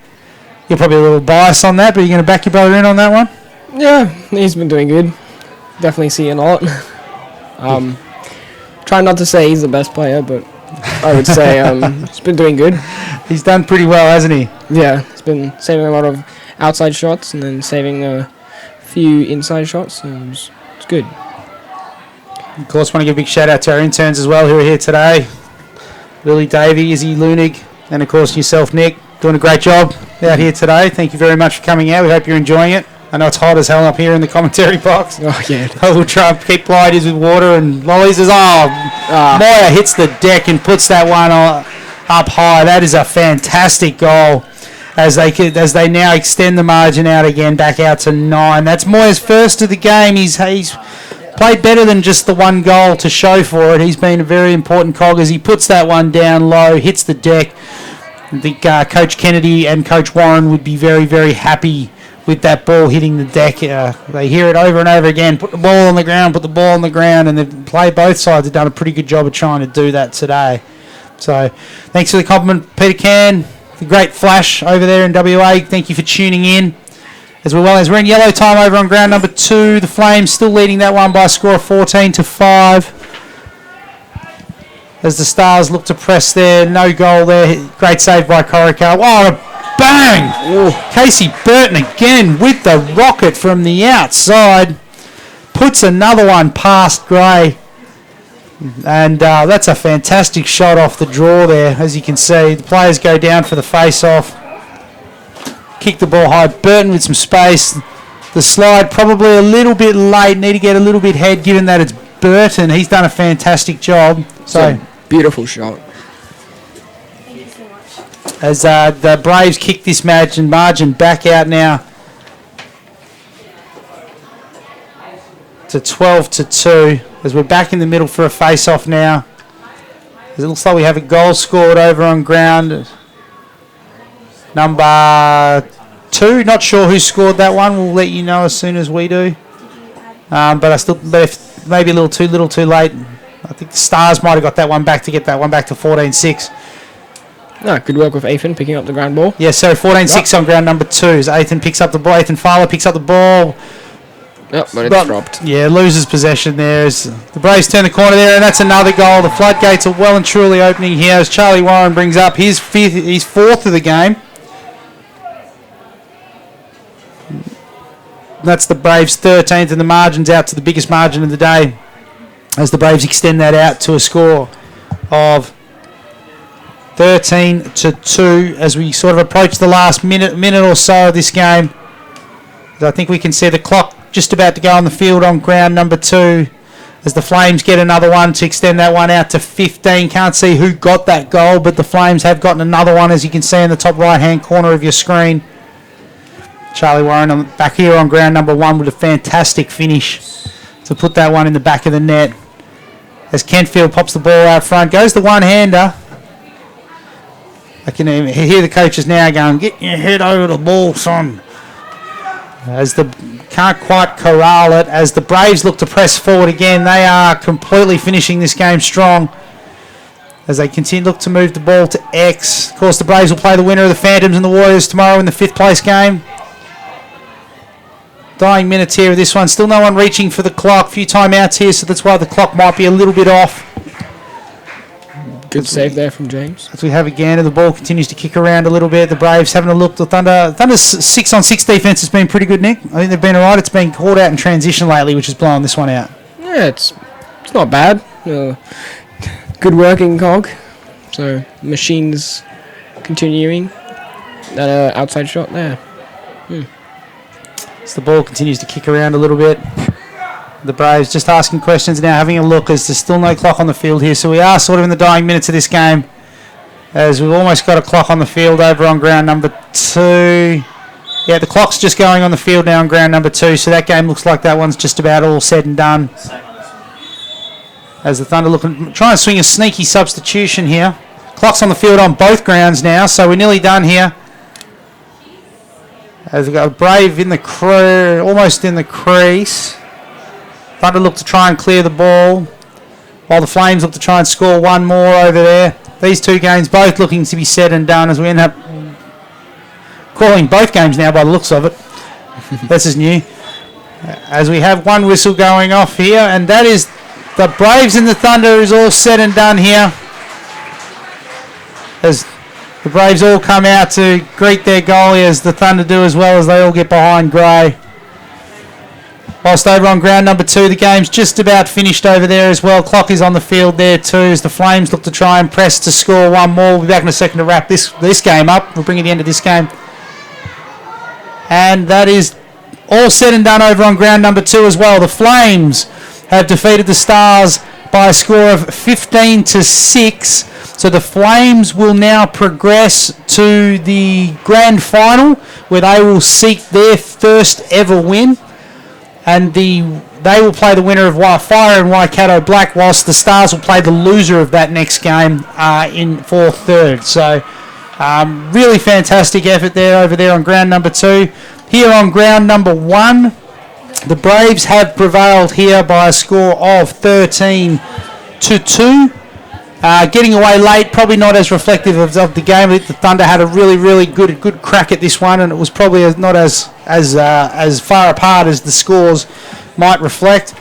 [SPEAKER 1] You're probably a little biased on that, but you're going to back your brother in on that one?
[SPEAKER 3] Yeah, he's been doing good. Definitely seeing a lot. Try not to say he's the best player, but I would say he's been doing good.
[SPEAKER 1] He's done pretty well, hasn't he?
[SPEAKER 3] Yeah, he's been saving a lot of outside shots and then saving a few inside shots. So it's good.
[SPEAKER 1] Of course, want to give a big shout out to our interns as well who are here today. Lily Davey, Izzy Lunig, and of course yourself, Nick, doing a great job out here today. Thank you very much for coming out. We hope you're enjoying it. I know it's hot as hell up here in the commentary box.
[SPEAKER 3] Oh, yeah.
[SPEAKER 1] We'll try and keep ladies with water, and Lolly says, Moya hits the deck and puts that one up high. That is a fantastic goal as they now extend the margin out again, back out to 9. That's Moya's first of the game. He's played better than just the one goal to show for it. He's been a very important cog as he puts that one down low, hits the deck. I think Coach Kennedy and Coach Warren would be very, very happy with that ball hitting the deck. They hear it over and over again. Put the ball on the ground, put the ball on the ground, and both sides have done a pretty good job of trying to do that today. So thanks for the compliment, Peter Can. The great flash over there in WA. Thank you for tuning in. As we're in yellow time over on ground number 2. The Flames still leading that one by a score of 14-5. As the Stars look to press there. No goal there. Great save by Corica. Oh, a bang! Ooh. Casey Burton again with the rocket from the outside. Puts another one past Gray. And that's a fantastic shot off the draw there. As you can see, the players go down for the face-off. Kick the ball high. Burton with some space. The slide probably a little bit late. Need to get a little bit head given that it's Burton. He's done a fantastic job. So
[SPEAKER 3] beautiful shot.
[SPEAKER 1] As the Braves kick this margin back out now to 12-2. As we're back in the middle for a face-off now. As it looks like we have a goal scored over on ground. Number 2. Not sure who scored that one. We'll let you know as soon as we do. But if maybe a little too late. I think the Stars might have got that one back to get that one back to 14-6.
[SPEAKER 3] No, good work with Ethan picking up the ground ball.
[SPEAKER 1] Yeah, so 14-6 on ground number 2. As Ethan picks up the ball. Ethan Fowler picks up the ball.
[SPEAKER 3] Yep, but it's dropped.
[SPEAKER 1] Yeah, loses possession there as the Braves turn the corner there, and that's another goal. The floodgates are well and truly opening here as Charlie Warren brings up his 4th of the game. That's the Braves' 13th, and the margin's out to the biggest margin of the day as the Braves extend that out to a score of 13-2 as we sort of approach the last minute or so of this game. I think we can see the clock just about to go on the field on ground number 2 as the Flames get another one to extend that one out to 15. Can't see who got that goal, but the Flames have gotten another one, as you can see in the top right-hand corner of your screen. Charlie Warren back here on ground number 1 with a fantastic finish to put that one in the back of the net. As Kentfield pops the ball out front, goes the one-hander. I can hear the coaches now going, "Get your head over the ball, son." As can't quite corral it, as the Braves look to press forward again. They are completely finishing this game strong as they look to move the ball to X. Of course, the Braves will play the winner of the Phantoms and the Warriors tomorrow in the 5th place game. Dying minutes here of this one. Still no one reaching for the clock. Few timeouts here, so that's why the clock might be a little bit off.
[SPEAKER 3] Good save there from James.
[SPEAKER 1] As we have again, and the ball continues to kick around a little bit. The Braves having a look. The Thunder's 6-on-6 defense has been pretty good, Nick. I think they've been alright. It's been caught out in transition lately, which is blowing this one out.
[SPEAKER 3] Yeah, it's not bad. Good working cog. So machines continuing that outside shot there.
[SPEAKER 1] As the ball continues to kick around a little bit. The Braves just asking questions now, having a look as there's still no clock on the field here. So we are sort of in the dying minutes of this game as we've almost got a clock on the field over on ground number 2. Yeah, the clock's just going on the field now on ground number 2. So that game looks like that one's just about all said and done. As the Thunder trying to swing a sneaky substitution here. Clock's on the field on both grounds now, so we're nearly done here. As we've got a Brave in the almost in the crease. Thunder look to try and clear the ball, while the Flames look to try and score one more over there. These two games both looking to be said and done as we end up calling both games now by the looks of it. This is new. As we have one whistle going off here, and that is the Braves and the Thunder is all said and done here. As the Braves all come out to greet their goalie, as the Thunder do as well, as they all get behind Gray. Whilst over on ground number 2, the game's just about finished over there as well. Clock is on the field there too, as the Flames look to try and press to score one more. We'll be back in a second to wrap this game up. We'll bring you the end of this game. And that is all said and done over on ground number 2 as well. The Flames have defeated the Stars by a score of 15-6. So the Flames will now progress to the grand final, where they will seek their first ever win. And they will play the winner of Fire and Waikato Black, whilst the Stars will play the loser of that next game for third. So really fantastic effort there over there on ground number 2. Here on ground number 1, the Braves have prevailed here by a score of 13-2. Getting away late, probably not as reflective of the game. I think the Thunder had a really good crack at this one, and it was probably not as far apart as the scores might reflect.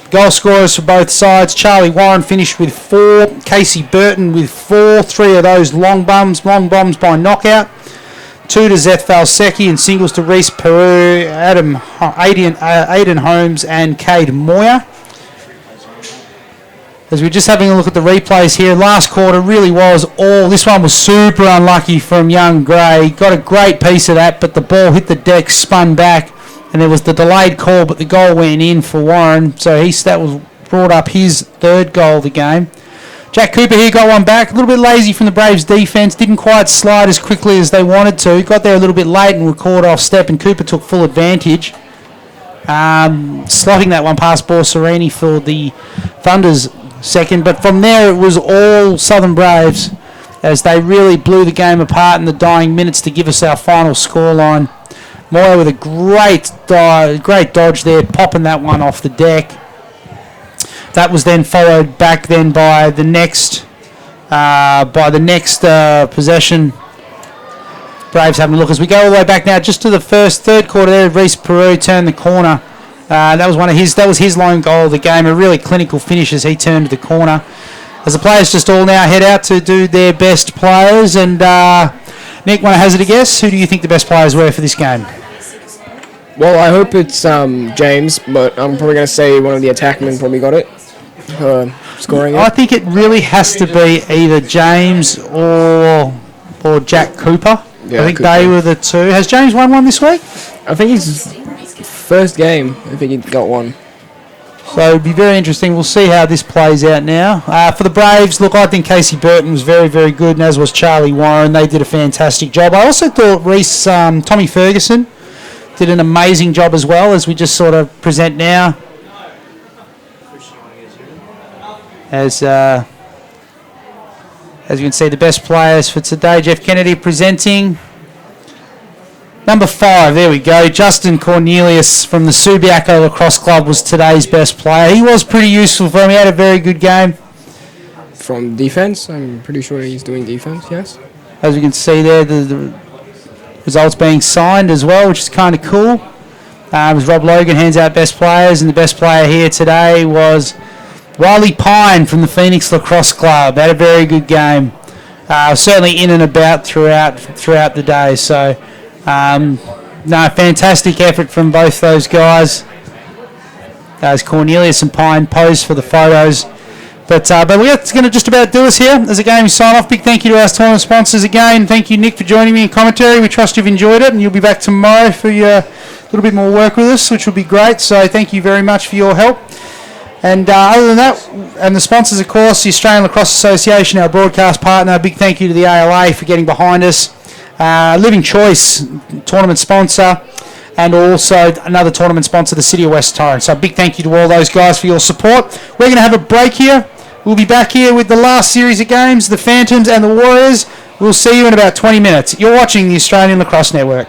[SPEAKER 1] Goal scorers for both sides: Charlie Warren finished with 4, Casey Burton with 4, 3 of those long bombs by knockout, 2 to Zeth Valsecki, and singles to Reese Peru, Aiden Holmes, and Cade Moyer. As we're just having a look at the replays here, last quarter really was this one was super unlucky from young Gray. Got a great piece of that, but the ball hit the deck, spun back, and there was the delayed call, but the goal went in for Warren. So that was brought up his 3rd goal of the game. Jack Cooper here got one back. A little bit lazy from the Braves defence. Didn't quite slide as quickly as they wanted to. Got there a little bit late and were caught off step, and Cooper took full advantage. Slotting that one past Borsarini for the Thunder's second, but from there it was all Southern Braves, as they really blew the game apart in the dying minutes to give us our final scoreline. Moyer with a great dodge there, popping that one off the deck. That was then followed back then by the next possession. Braves having a look as we go all the way back now just to the third quarter there. Reese Peru turned the corner. That was his lone goal of the game, a really clinical finish as he turned to the corner. As the players just all now head out to do their best players, and Nick, want to hazard a guess? Who do you think the best players were for this game?
[SPEAKER 3] Well, I hope it's James, but I'm probably going to say one of the attackmen probably got it, scoring it.
[SPEAKER 1] I think it really has to be either James or Jack Cooper.
[SPEAKER 3] Yeah,
[SPEAKER 1] I think they were the two. Has James won one this week?
[SPEAKER 3] I think he's first game. I think he got one.
[SPEAKER 1] So it'll be very interesting. We'll see how this plays out now. For the Braves, look, I think Casey Burton was very good, and as was Charlie Warren. They did a fantastic job. I also thought Tommy Ferguson did an amazing job as well, as we just sort of present now. As you can see, the best players for today. Jeff Kennedy presenting. Number 5, there we go. Justin Cornelius from the Subiaco Lacrosse Club was today's best player. He was pretty useful for him. He had a very good game.
[SPEAKER 3] From defense, I'm pretty sure he's doing defense, yes.
[SPEAKER 1] As we can see there, the results being signed as well, which is kind of cool. As Rob Logan hands out best players, and the best player here today was Riley Pine from the Phoenix Lacrosse Club. Had a very good game. Certainly in and about throughout the day. So, fantastic effort from both those guys. As Cornelius and Pine posed for the photos. But that's going to just about do us here as a game sign off. Big thank you to our tournament sponsors again. Thank you, Nick, for joining me in commentary. We trust you've enjoyed it, and you'll be back tomorrow for your little bit more work with us, which will be great. So thank you very much for your help. And other than that, and the sponsors, of course, the Australian Lacrosse Association, our broadcast partner. Big thank you to the ALA for getting behind us. Living Choice, tournament sponsor, and also another tournament sponsor, the City of West Torrens. So a big thank you to all those guys for your support. We're going to have a break here. We'll be back here with the last series of games, the Phantoms and the Warriors. We'll see you in about 20 minutes. You're watching the Australian Lacrosse Network.